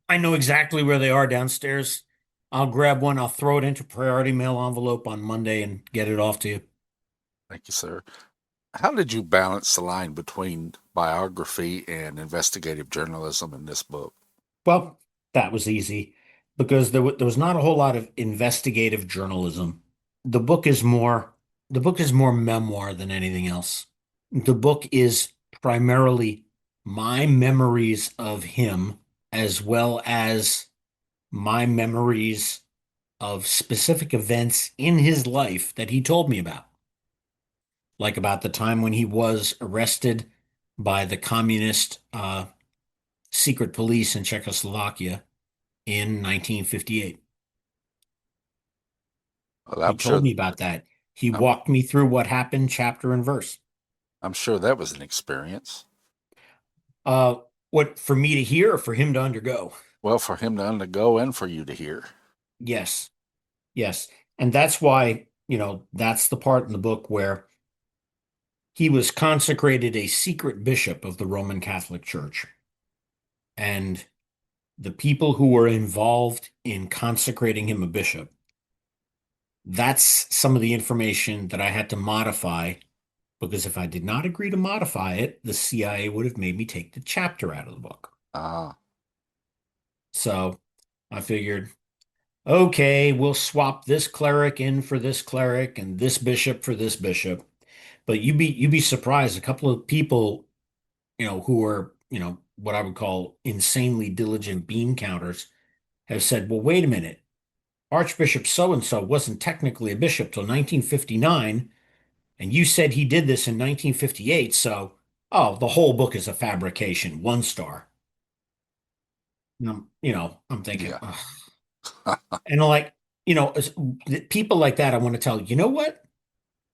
I know exactly where they are downstairs. I'll grab one, I'll throw it into priority mail envelope on Monday and get it off to you. thank you, sir. How did you balance the line between biography and investigative journalism in this book? Well, that was easy because there was not a whole lot of investigative journalism. The book is more the book is more memoir than anything else. The book is primarily my memories of him as well as my memories of specific events in his life that he told me about, like about the time when he was arrested by the communist secret police in Czechoslovakia in 1958. Well, He told me about that. He I'm, walked me through what happened, chapter and verse. I'm sure that was an experience. Uh, what for me to hear or for him to undergo? Well, for him to undergo and for you to hear. Yes, yes. And that's why, that's the part in the book where he was consecrated a secret bishop of the Roman Catholic Church. And the people who were involved in consecrating him a bishop, that's some of the information that I had to modify because if I did not agree to modify it, the CIA would have made me take the chapter out of the book. Ah, So I figured, okay, we'll swap this cleric in for this cleric and this bishop for this bishop. But you'd be surprised. A couple of people, who are, what I would call insanely diligent bean counters, have said, well, wait a minute. Archbishop so and so wasn't technically a bishop till 1959, and you said he did this in 1958, so oh, the whole book is a fabrication, 1 star. And I'm thinking, yeah. ugh. And like, people like that, I want to tell you know what?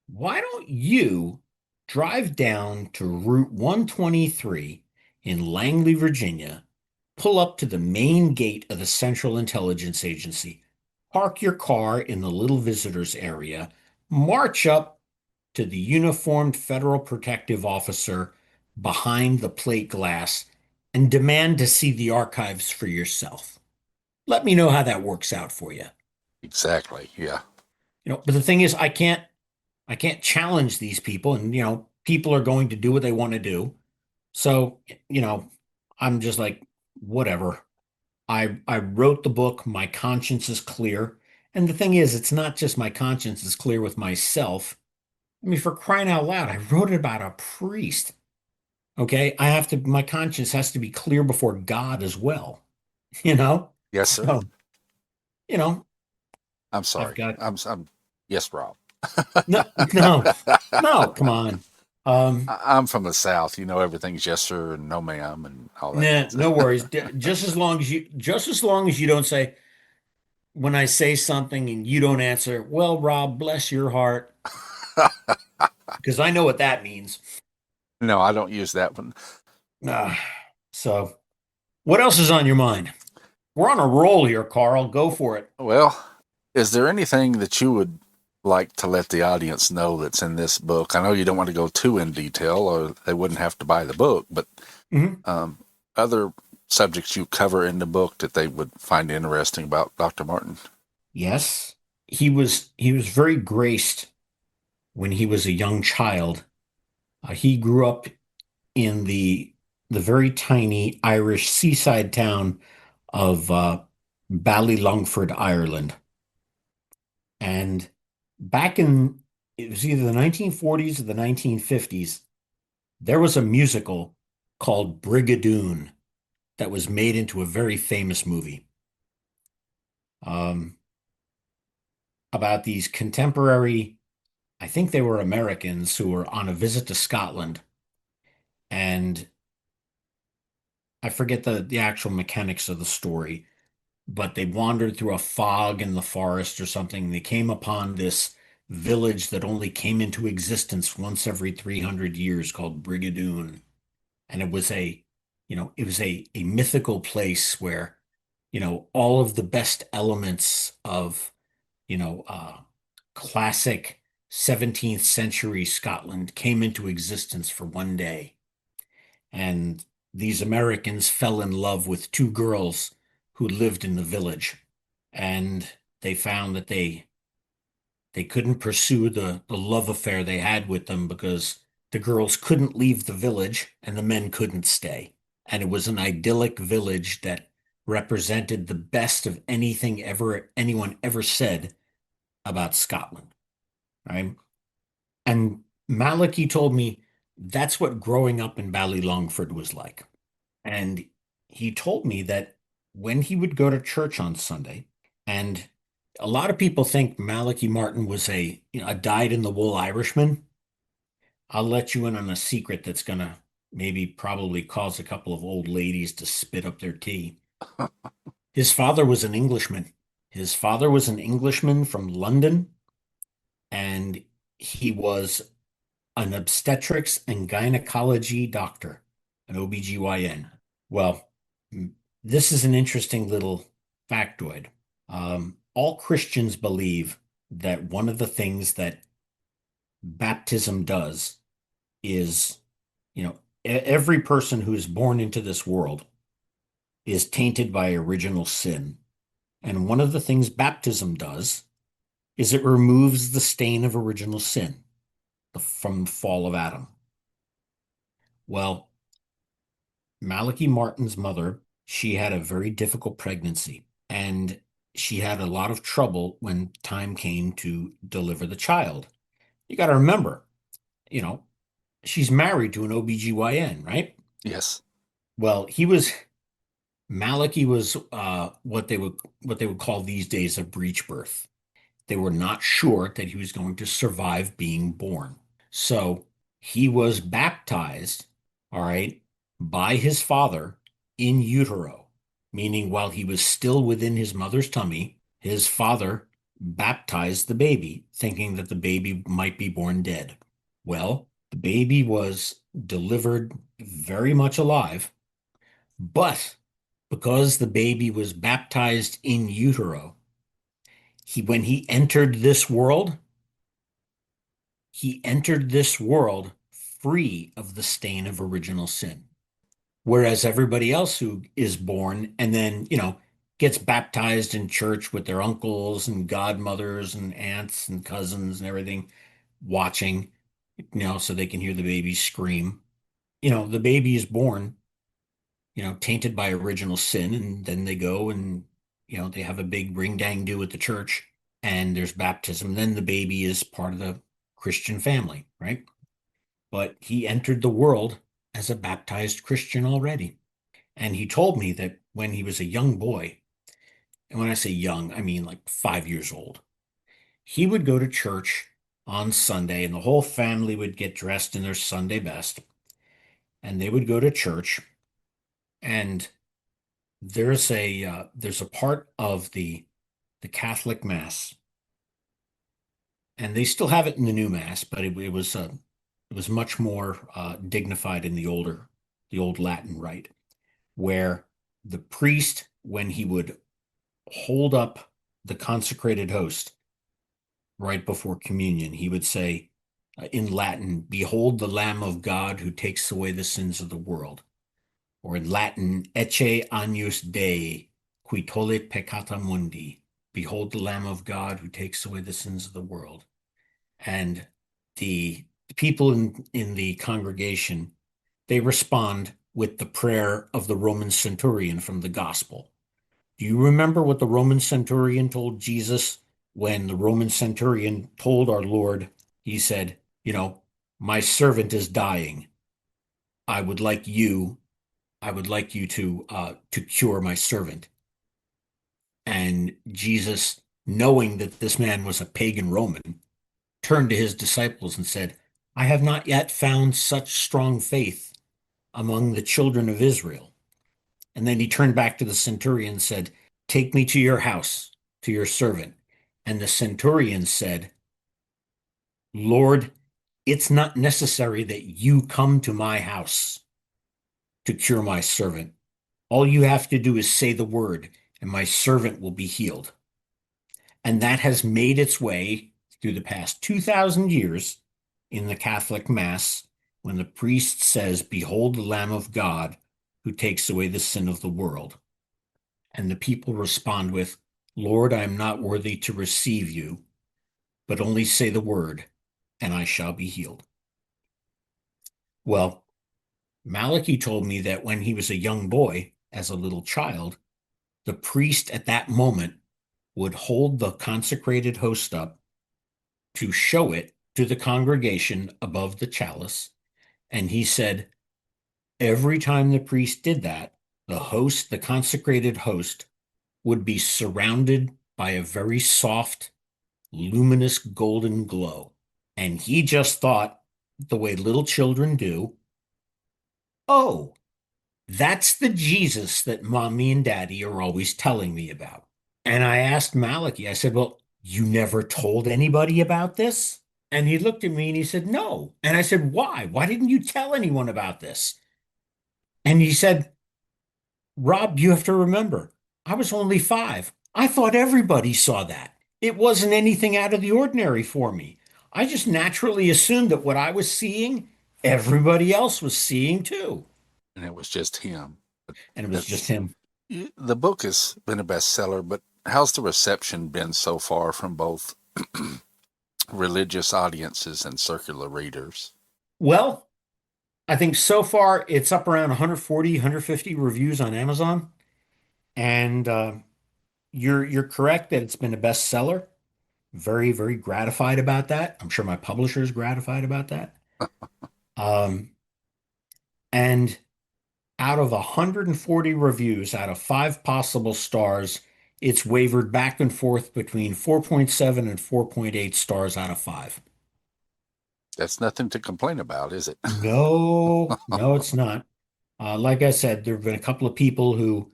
Why don't you drive down to Route 123 in Langley, Virginia, pull up to the main gate of the Central Intelligence Agency, park your car in the little visitors area, march up to the uniformed federal protective officer behind the plate glass, and demand to see the archives for yourself. Let me know how that works out for you. Exactly. Yeah. But the thing is, I can't challenge these people, and people are going to do what they want to do. So, I'm just like, whatever. I wrote the book, my conscience is clear. And the thing is, it's not just my conscience is clear with myself. I mean, for crying out loud, I wrote it about a priest. Okay. My conscience has to be clear before God as well, you know? Yes, sir. So, you know, I'm I've sorry. got I'm yes, Rob. no, no, no, come on. I'm from the South. You know, everything's yes, sir, and no, ma'am, and all that Nah, good no stuff. worries. Just as long as you don't say when I say something and you don't answer, well, Rob, bless your heart, because I know what that means. No, I don't use that one. Ah, so what else is on your mind? We're on a roll here, Carl. Go for it. Well, is there anything that you would like to let the audience know that's in this book? I know you don't want to go too in detail, or they wouldn't have to buy the book, but Mhm. other subjects you cover in the book that they would find interesting about Dr. Martin. Yes, he was very graced when he was a young child. He grew up in the very tiny Irish seaside town of Ballylongford, Ireland. And back in it was either the 1940s or the 1950s, there was a musical called Brigadoon that was made into a very famous movie um, about these contemporary, I think they were Americans who were on a visit to Scotland. And I forget the actual mechanics of the story, but they wandered through a fog in the forest or something. And they came upon village that only came into existence once every 300 years called Brigadoon. And it was a mythical place where, all of the best elements of, you know, uh, classic 17th century Scotland came into existence for one day. And these Americans fell in love with two girls who lived in the village. And they found that they couldn't pursue the love affair they had with them because the girls couldn't leave the village and the men couldn't stay. And it was an idyllic village that represented the best of anything anyone ever said about Scotland, right? And Malachi told me that's what growing up in Ballylongford was like. And he told me that when he would go to church on Sunday, and a lot of people think Malachi Martin was a dyed-in-the-wool Irishman. I'll let you in on a secret that's gonna maybe probably cause a couple of old ladies to spit up their tea. His father was an Englishman. His father was an Englishman from London, and he was an obstetrics and gynecology doctor, an OBGYN. Well, this is an interesting little factoid. All Christians believe that one of the things that baptism does is, every person who is born into this world is tainted by original sin. And one of the things baptism does is it removes the stain of original sin from the fall of Adam. Well, Malachi Martin's mother, she had a very difficult pregnancy, and she had a lot of trouble when time came to deliver the child. You got to remember, you know, she's married to an OBGYN, right? Yes. Well, Malachi was what they would call these days a breech birth. They were not sure that he was going to survive being born. So he was baptized, all right, by his father in utero, meaning while he was still within his mother's tummy, his father baptized the baby, thinking that the baby might be born dead. Well, the baby was delivered very much alive, but because the baby was baptized in utero, when he entered this world free of the stain of original sin. Whereas everybody else who is born and then, gets baptized in church with their uncles and godmothers and aunts and cousins and everything watching, so they can hear the baby scream. The baby is born, tainted by original sin, and then they go and, they have a big ring dang do at the church and there's baptism. Then the baby is part of the Christian family, right? But he entered the world as a baptized Christian already. And he told me that when he was a young boy, and when I say young, I mean like 5 years old, he would go to church on Sunday and the whole family would get dressed in their Sunday best and they would go to church. And there's a part of the Catholic Mass, and they still have it in the new Mass, but it was much more dignified in the old Latin rite, where the priest, when he would hold up the consecrated host right before communion, he would say in Latin, "Behold the Lamb of God who takes away the sins of the world," or in Latin, "Ecce agnus Dei qui tollit peccata mundi." Behold the Lamb of God who takes away the sins of the world. And the people in the congregation, they respond with the prayer of the Roman centurion from the gospel. Do you remember what the Roman centurion told Jesus when the Roman centurion told our Lord? He said, "My servant is dying. I would like you, to cure my servant." And Jesus, knowing that this man was a pagan Roman, turned to his disciples and said, "I have not yet found such strong faith among the children of Israel." And then he turned back to the centurion and said, "Take me to your house, to your servant." And the centurion said, Lord, it's not necessary that you come to my house to cure my servant. All you have to do is say the word, and my servant will be healed. And that has made its way through the past 2,000 years in the Catholic Mass when the priest says, "Behold the Lamb of God who takes away the sin of the world." And the people respond with, "Lord, I am not worthy to receive you, but only say the word, and I shall be healed." Well, Malachi told me that when he was a young boy, as a little child, the priest at that moment would hold the consecrated host up to show it to the congregation above the chalice. And he said, every time the priest did that, the host, the consecrated host, would be surrounded by a very soft, luminous golden glow. And he just thought, the way little children do, oh, that's the Jesus that mommy and daddy are always telling me about. And I asked Malachi, I said, well, you never told anybody about this? And he looked at me and he said, no. And I said, why? Why didn't you tell anyone about this? And he said, Rob, you have to remember, I was only 5. I thought everybody saw that. It wasn't anything out of the ordinary for me. I just naturally assumed that what I was seeing, everybody else was seeing too. And it was just him. And it was just That's him. the book has been a bestseller, but how's the reception been so far from both religious audiences and circular readers? Well, I think so far it's up around 140, 150 reviews on Amazon. And you're correct that it's been a bestseller. Very, very gratified about that. I'm sure my publisher is gratified about that. Um, and out of 140 reviews, out of 5 possible stars, it's wavered back and forth between 4.7 and 4.8 stars out of 5. That's nothing to complain about, is it? No, no, it's not. Like I said, there have been a couple of people who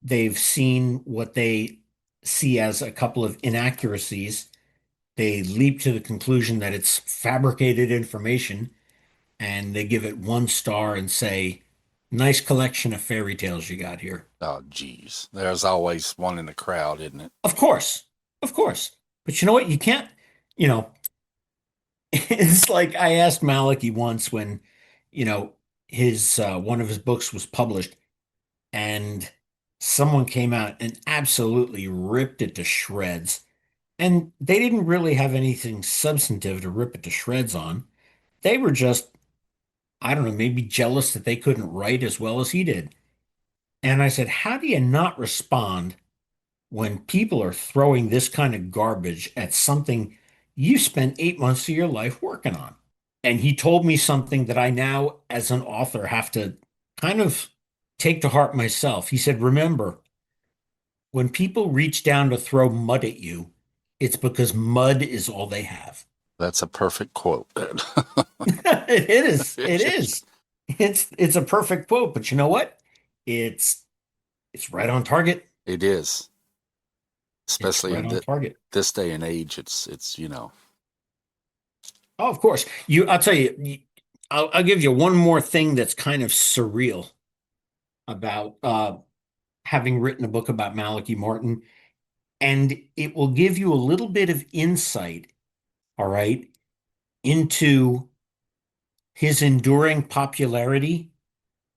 they've seen what they see as a couple of inaccuracies. They leap to the conclusion that it's fabricated information and they give it 1 star and say, nice collection of fairy tales you got here. Oh, geez. There's always one in the crowd, isn't it? Of course, of course. But you know what? You can't, you know, it's like I asked Malachi once when, you know, his one of his books was published and someone came out and absolutely ripped it to shreds. And they didn't really have anything substantive to rip it to shreds on. They were just, I don't know, maybe jealous that they couldn't write as well as he did. And I said, how do you not respond when people are throwing this kind of garbage at something you spent 8 months of your life working on? And he told me something that I now, as an author, have to kind of take to heart myself. He said, remember, when people reach down to throw mud at you, it's because mud is all they have. That's a perfect quote. It is. It is. It's a perfect quote, but you know what? It's right on target. It is, It's especially right in on target. this day and age. It's. Oh, of course. I'll tell you, I'll give you one more thing that's kind of surreal about having written a book about Malachi Martin, and it will give you a little bit of insight, all right, into his enduring popularity,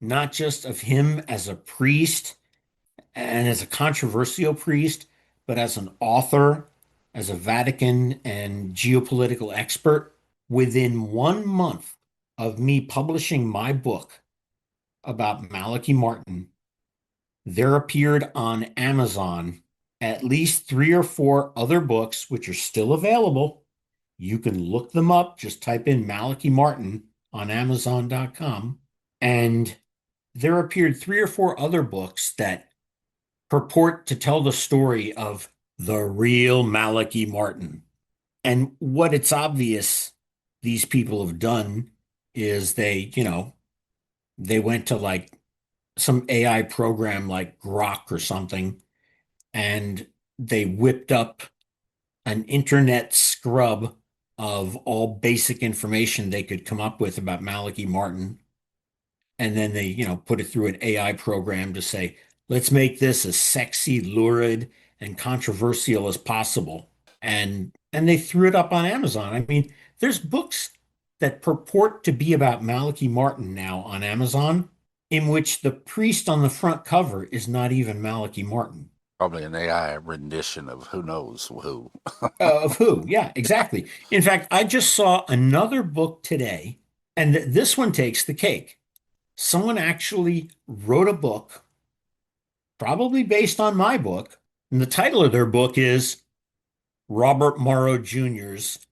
not just of him as a priest and as a controversial priest, but as an author, as a Vatican and geopolitical expert. Within 1 month of me publishing my book about Malachi Martin, there appeared on Amazon at least 3 or 4 other books, which are still available. You can look them up. Just type in Malachi Martin on Amazon.com. And there appeared 3 or 4 other books that purport to tell the story of the real Malachi Martin. And what it's obvious these people have done is they went to like some AI program like Grok or something, and they whipped up an internet scrub of all basic information they could come up with about Malachi Martin. And then they, put it through an AI program to say, let's make this as sexy, lurid, and controversial as possible. And they threw it up on Amazon. I mean, there's books that purport to be about Malachi Martin now on Amazon, in which the priest on the front cover is not even Malachi Martin. Probably an AI rendition of who knows who. Of who? Yeah, exactly. In fact, I just saw another book today, and this one takes the cake. Someone actually wrote a book, probably based on my book, and the title of their book is Robert Marro Jr.'s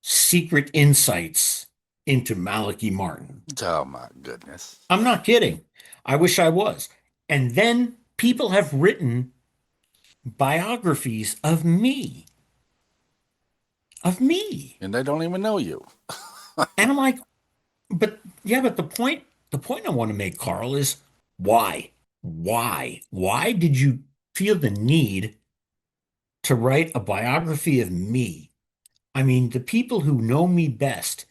Secret Insights into Malachi Martin. Oh my goodness. I'm not kidding. I wish I was. And then people have written biographies of me, of me. And they don't even know you. And I'm like, but yeah, but the point I want to make, Carl, is why? Why? Why did you feel the need to write a biography of me? I mean, the people who know me best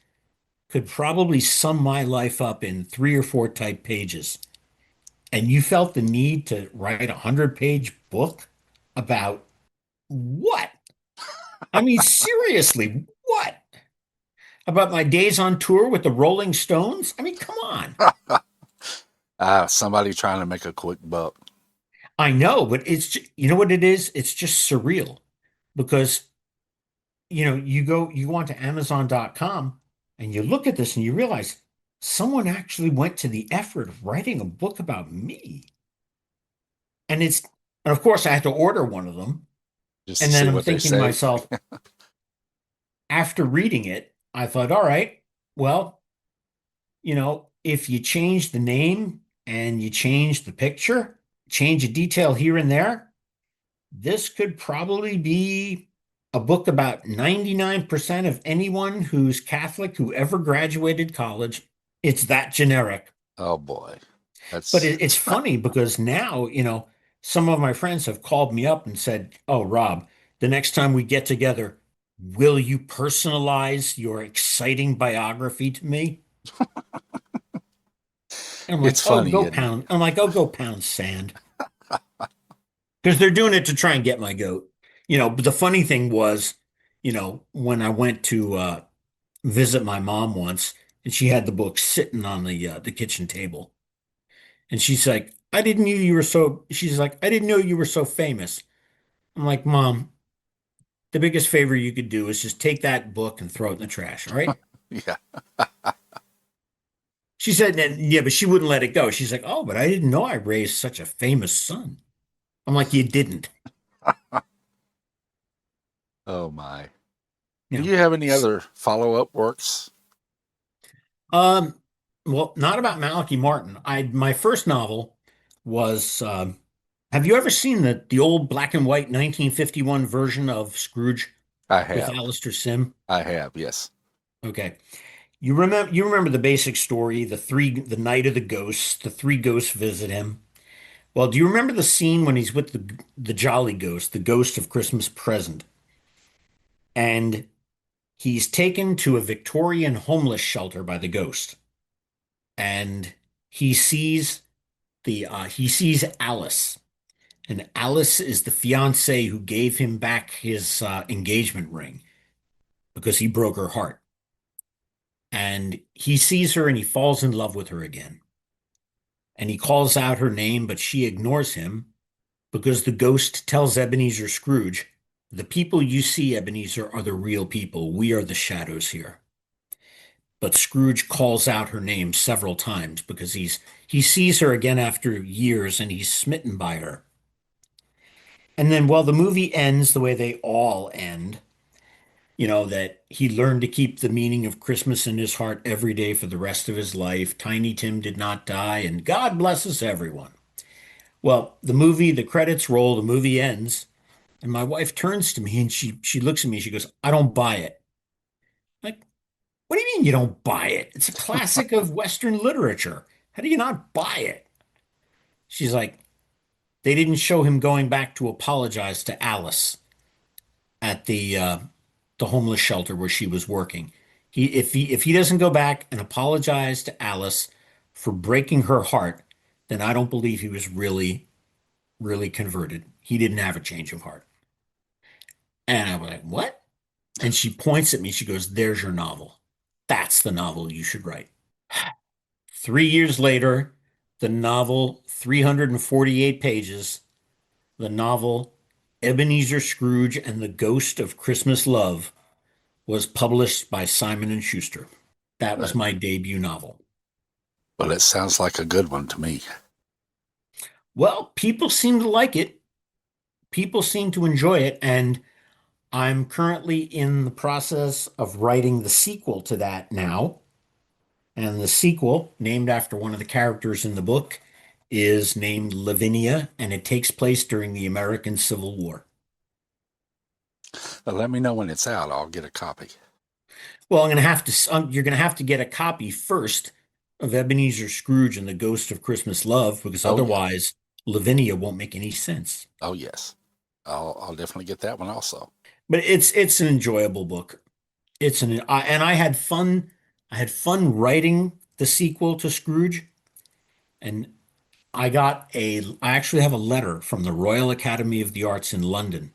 could probably sum my life up in 3 or 4 type pages. And you felt the need to write a 100-page book about what? I mean, seriously, what? About my days on tour with the Rolling Stones? I mean, come on. Somebody trying to make a quick buck. I know, but you know what it is? It's just surreal because, you go onto Amazon.com and you look at this and you realize someone actually went to the effort of writing a book about me. And and of course I had to order one of them. Just And to then see I'm what they thinking to say. myself, after reading it, I thought, all right, well, if you change the name and you change the picture, change a detail here and there, this could probably be a book about 99% of anyone who's Catholic who ever graduated college. It's that generic. Oh boy. But That's it's funny because now, some of my friends have called me up and said, "Oh, Rob, the next time we get together, will you personalize your exciting biography to me?" And I'm like, it's "Oh, funny, go isn't it? pound." I'm like, "Oh, go pound sand." Because they're doing it to try and get my goat. But the funny thing was, when I went to visit my mom once, and she had the book sitting on the kitchen table, and she's like, She's like, "I didn't know you were so famous." I'm like, "Mom, the biggest favor you could do is just take that book and throw it in the trash, all right?" Yeah. She said, "Yeah, but she wouldn't let it go." She's like, "Oh, but I didn't know I raised such a famous son." I'm like, "You didn't." Oh my. You Do know. you have any other follow-up works? Um, well, not about Malachi Martin. My first novel was have you ever seen the old black and white 1951 version of Scrooge I with have. Alistair Sim? I have, yes. Okay. You remember the basic story, the night of the ghosts, the three ghosts visit him. Well, do you remember the scene when he's with the Jolly Ghost, the ghost of Christmas present, and he's taken to a Victorian homeless shelter by the ghost, and he sees he sees Alice, and Alice is the fiancée who gave him back his engagement ring because he broke her heart, and he sees her and he falls in love with her again, and he calls out her name, but she ignores him because the ghost tells Ebenezer Scrooge, "The people you see, Ebenezer, are the real people. We are the shadows here." But Scrooge calls out her name several times because he sees her again after years and he's smitten by her. And then, well, the movie ends the way they all end, that he learned to keep the meaning of Christmas in his heart every day for the rest of his life. Tiny Tim did not die, and God blesses everyone. Well, the credits roll, the movie ends, and my wife turns to me and she looks at me, she goes, "I don't buy it." Like, what do you mean you don't buy it? It's a classic of Western literature. How do you not buy it? She's like, "They didn't show him going back to apologize to Alice at the homeless shelter where she was working. If he doesn't go back and apologize to Alice for breaking her heart, then I don't believe he was really converted. He didn't have a change of heart. And I was like, what? And she points at me. She goes, there's your novel. That's the novel you should write. 3 years later, the novel, 348 pages, the novel Ebenezer Scrooge and the Ghost of Christmas Love was published by Simon and Schuster. That was But, my debut novel. well, it sounds like a good one to me. Well, people seem to like it. People seem to enjoy it, and I'm currently in the process of writing the sequel to that now. And the sequel, named after one of the characters in the book, is named Lavinia, and it takes place during the American Civil War. Let me know when it's out. I'll get a copy. Well, you're going to have to get a copy first of Ebenezer Scrooge and the Ghost of Christmas Love, because Oh, yeah. otherwise Lavinia won't make any sense. Oh, yes. I'll definitely get that one also. But it's an enjoyable book. And I had fun. I had fun writing the sequel to Scrooge, and I actually have a letter from the Royal Academy of the Arts in London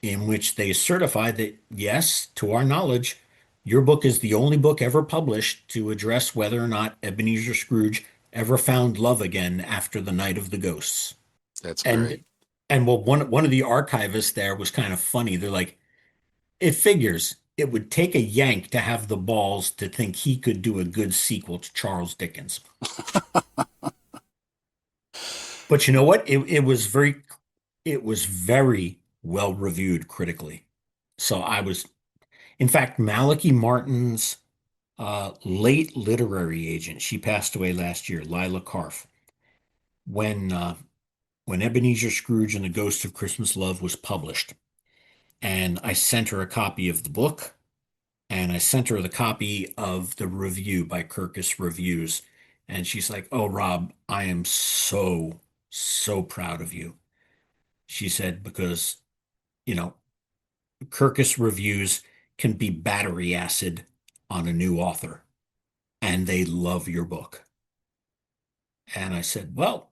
in which they certify that, yes, to our knowledge, your book is the only book ever published to address whether or not Ebenezer Scrooge ever found love again after the Night of the Ghosts. That's And great. and well, one of the archivists there was kind of funny. They're like, it figures it would take a Yank to have the balls to think he could do a good sequel to Charles Dickens. But you know what? It was very well reviewed critically. So I was, in fact, Malachi Martin's late literary agent, she passed away last year, Lila Karff, when uh, when Ebenezer Scrooge and the Ghost of Christmas Love was published. And I sent her a copy of the book, and I sent her the copy of the review by Kirkus Reviews. And she's like, "Oh, Rob, I am so proud of you." She said, because, you know, Kirkus Reviews can be battery acid on a new author, and they love your book. And I said, well,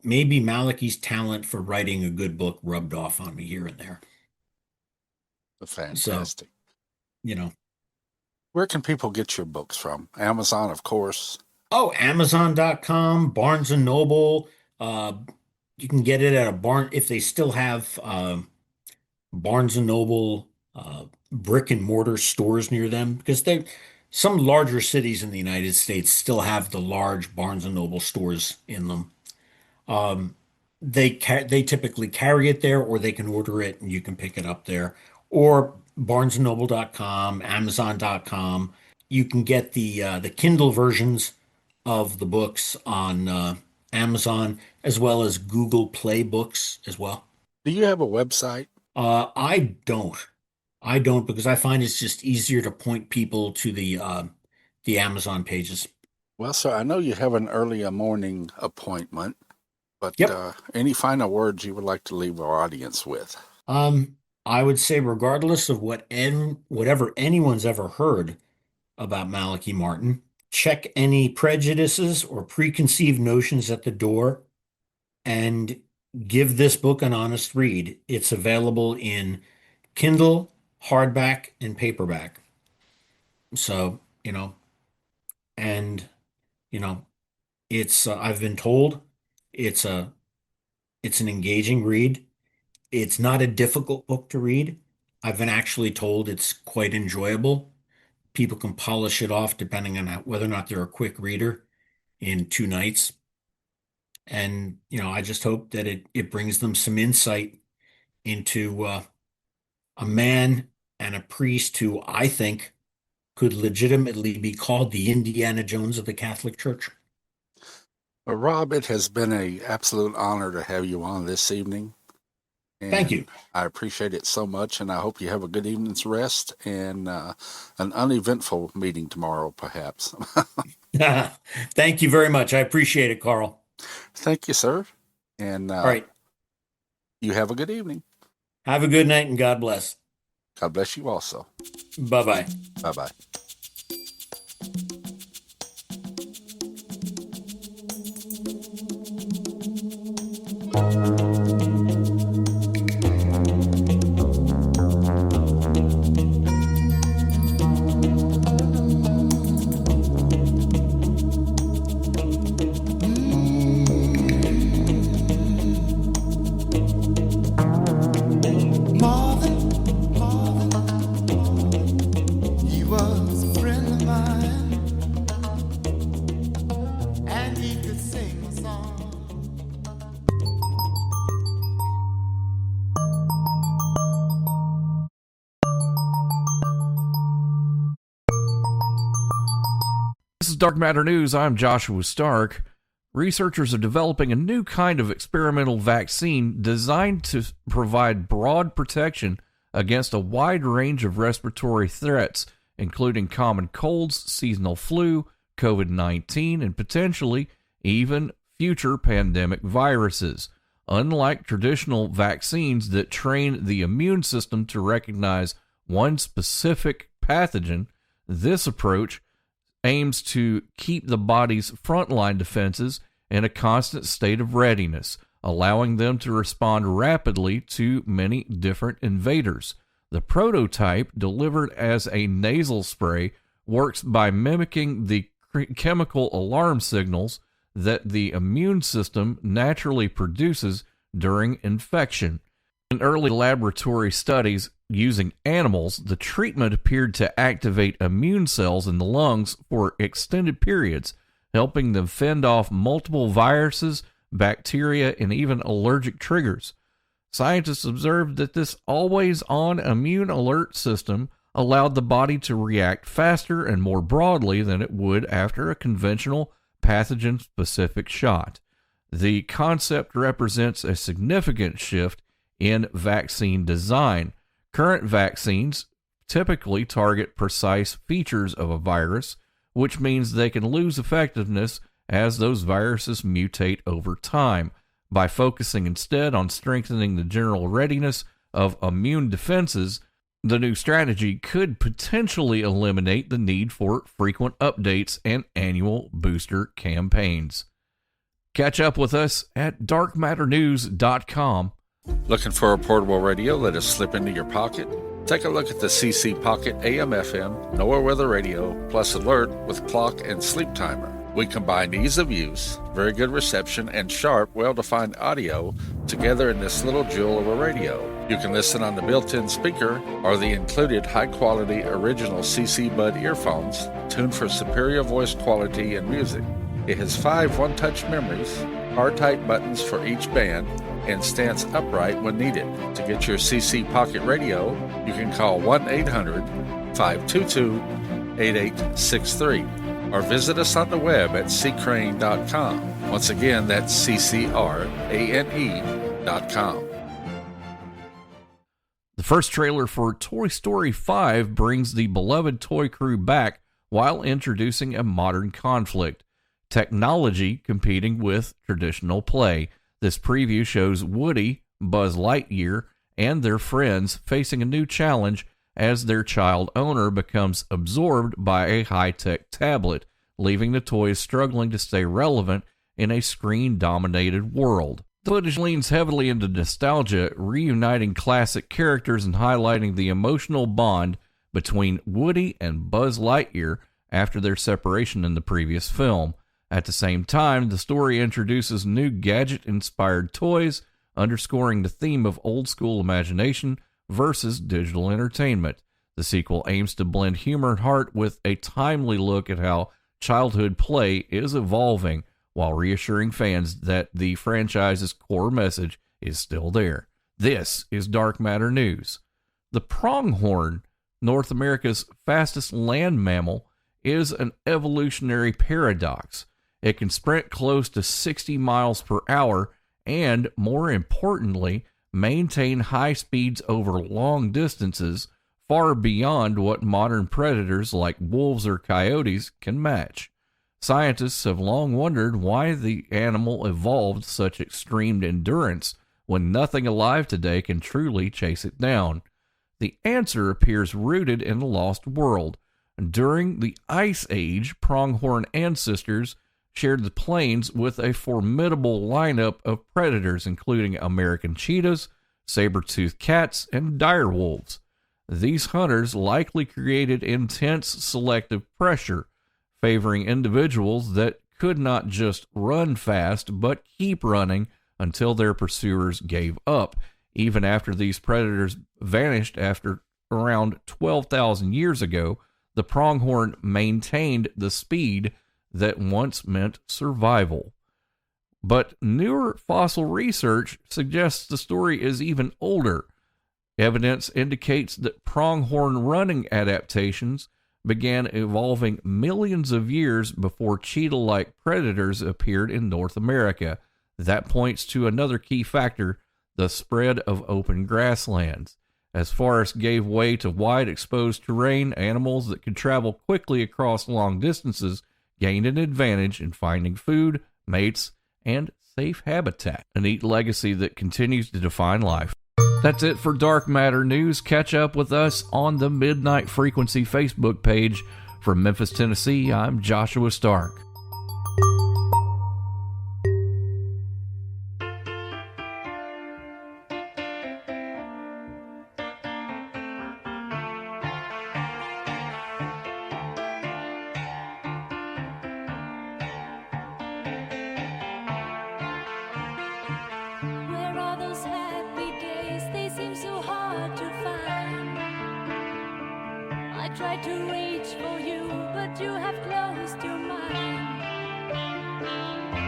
maybe Malachi's talent for writing a good book rubbed off on me here and there. So, Fantastic. you know, Where can people get your books from? Amazon, of course. oh, Amazon.com, Barnes and Noble. Uh, you can get it at a barn if they still have Barnes and Noble brick and mortar stores near them, because they some larger cities in the United States still have the large Barnes and Noble stores in them. Um, they typically carry it there, or they can order it and you can pick it up there, or barnesandnoble.com, amazon.com. You can get the Kindle versions of the books on Amazon, as well as Google Play Books as well. Do you have a website? I don't. I don't, because I find it's just easier to point people to the Amazon pages. Well, sir, I know you have an early morning appointment, but Yep. any final words you would like to leave our audience with? Um, I would say, regardless of whatever anyone's ever heard about Malachi Martin, check any prejudices or preconceived notions at the door and give this book an honest read. It's available in Kindle, hardback, and paperback. So, and you know, I've been told it's a it's an engaging read. It's not a difficult book to read. I've been actually told it's quite enjoyable. People can polish it off depending on whether or not they're a quick reader in 2 nights. And, I just hope that it brings them some insight into a man and a priest who I think could legitimately be called the Indiana Jones of the Catholic Church. Well, Rob, it has been an absolute honor to have you on this evening. Thank you. And I appreciate it so much, and I hope you have a good evening's rest and an uneventful meeting tomorrow, perhaps. Thank you very much. I appreciate it, Carl. Thank you, sir. And All right. you have a good evening. Have a good night and God bless. God bless you also. Bye-bye. Bye-bye. He was a friend of mine, and he could sing a song. This is Dark Matter News. I'm Joshua Stark. Researchers are developing a new kind of experimental vaccine designed to provide broad protection against a wide range of respiratory threats, including common colds, seasonal flu, COVID-19, and potentially even future pandemic viruses. Unlike traditional vaccines that train the immune system to recognize one specific pathogen, this approach aims to keep the body's frontline defenses in a constant state of readiness, allowing them to respond rapidly to many different invaders. The prototype, delivered as a nasal spray, works by mimicking the chemical alarm signals that the immune system naturally produces during infection. In early laboratory studies using animals, the treatment appeared to activate immune cells in the lungs for extended periods, helping them fend off multiple viruses, bacteria, and even allergic triggers. Scientists observed that this always-on immune alert system allowed the body to react faster and more broadly than it would after a conventional pathogen-specific shot. The concept represents a significant shift in vaccine design. Current vaccines typically target precise features of a virus, which means they can lose effectiveness as those viruses mutate over time. By focusing instead on strengthening the general readiness of immune defenses, the new strategy could potentially eliminate the need for frequent updates and annual booster campaigns. Catch up with us at darkmatternews.com. Looking for a portable radio that has slip into your pocket? Take a look at the CC Pocket AM/FM Nowhere Weather Radio plus alert with clock and sleep timer. We combine ease of use, very good reception, and sharp, well-defined audio together in this little jewel of a radio. You can listen on the built-in speaker or the included high-quality original CC Bud earphones tuned for superior voice quality and music. It has 5 one-touch memories, R-type buttons for each band, and stands upright when needed. To get your CC Pocket Radio, you can call 1-800-522-8863 or visit us on the web at ccrane.com. Once again, that's CCRANE.com. The first trailer for Toy Story 5 brings the beloved toy crew back while introducing a modern conflict: technology competing with traditional play. This preview shows Woody, Buzz Lightyear, and their friends facing a new challenge as their child owner becomes absorbed by a high-tech tablet, leaving the toys struggling to stay relevant in a screen-dominated world. The footage leans heavily into nostalgia, reuniting classic characters and highlighting the emotional bond between Woody and Buzz Lightyear after their separation in the previous film. At the same time, the story introduces new gadget-inspired toys, underscoring the theme of old-school imagination versus digital entertainment. The sequel aims to blend humor and heart with a timely look at how childhood play is evolving, while reassuring fans that the franchise's core message is still there. This is Dark Matter News. The pronghorn, North America's fastest land mammal, is an evolutionary paradox. It can sprint close to 60 miles per hour and, more importantly, maintain high speeds over long distances, far beyond what modern predators like wolves or coyotes can match. Scientists have long wondered why the animal evolved such extreme endurance when nothing alive today can truly chase it down. The answer appears rooted in the lost world. During the Ice Age, pronghorn ancestors shared the plains with a formidable lineup of predators, including American cheetahs, saber-toothed cats, and dire wolves. These hunters likely created intense selective pressure, favoring individuals that could not just run fast, but keep running until their pursuers gave up. Even after these predators vanished after around 12,000 years ago, the pronghorn maintained the speed that once meant survival. But newer fossil research suggests the story is even older. Evidence indicates that pronghorn running adaptations began evolving millions of years before cheetah-like predators appeared in North America. That points to another key factor, the spread of open grasslands. As forests gave way to wide exposed terrain, animals that could travel quickly across long distances gained an advantage in finding food, mates, and safe habitat. A neat legacy that continues to define life. That's it for Dark Matter News. Catch up with us on the Midnight Frequency Facebook page. From Memphis, Tennessee, I'm Joshua Stark. Where are those happy days? They seem so hard to find. I tried to reach for you, but you have closed your mind.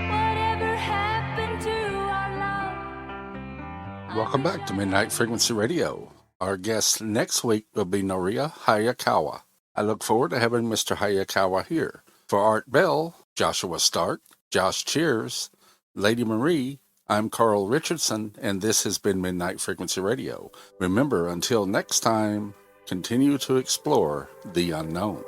Whatever happened to our love? Welcome back to Midnight Frequency Radio. Our guest next week will be Noria Hayakawa. I look forward to having Mr. Hayakawa here. For Art Bell, Joshua Stark, Josh Cheers, Lady Marie, I'm Carl Richardson, and this has been Midnight Frequency Radio. Remember, until next time, continue to explore the unknown.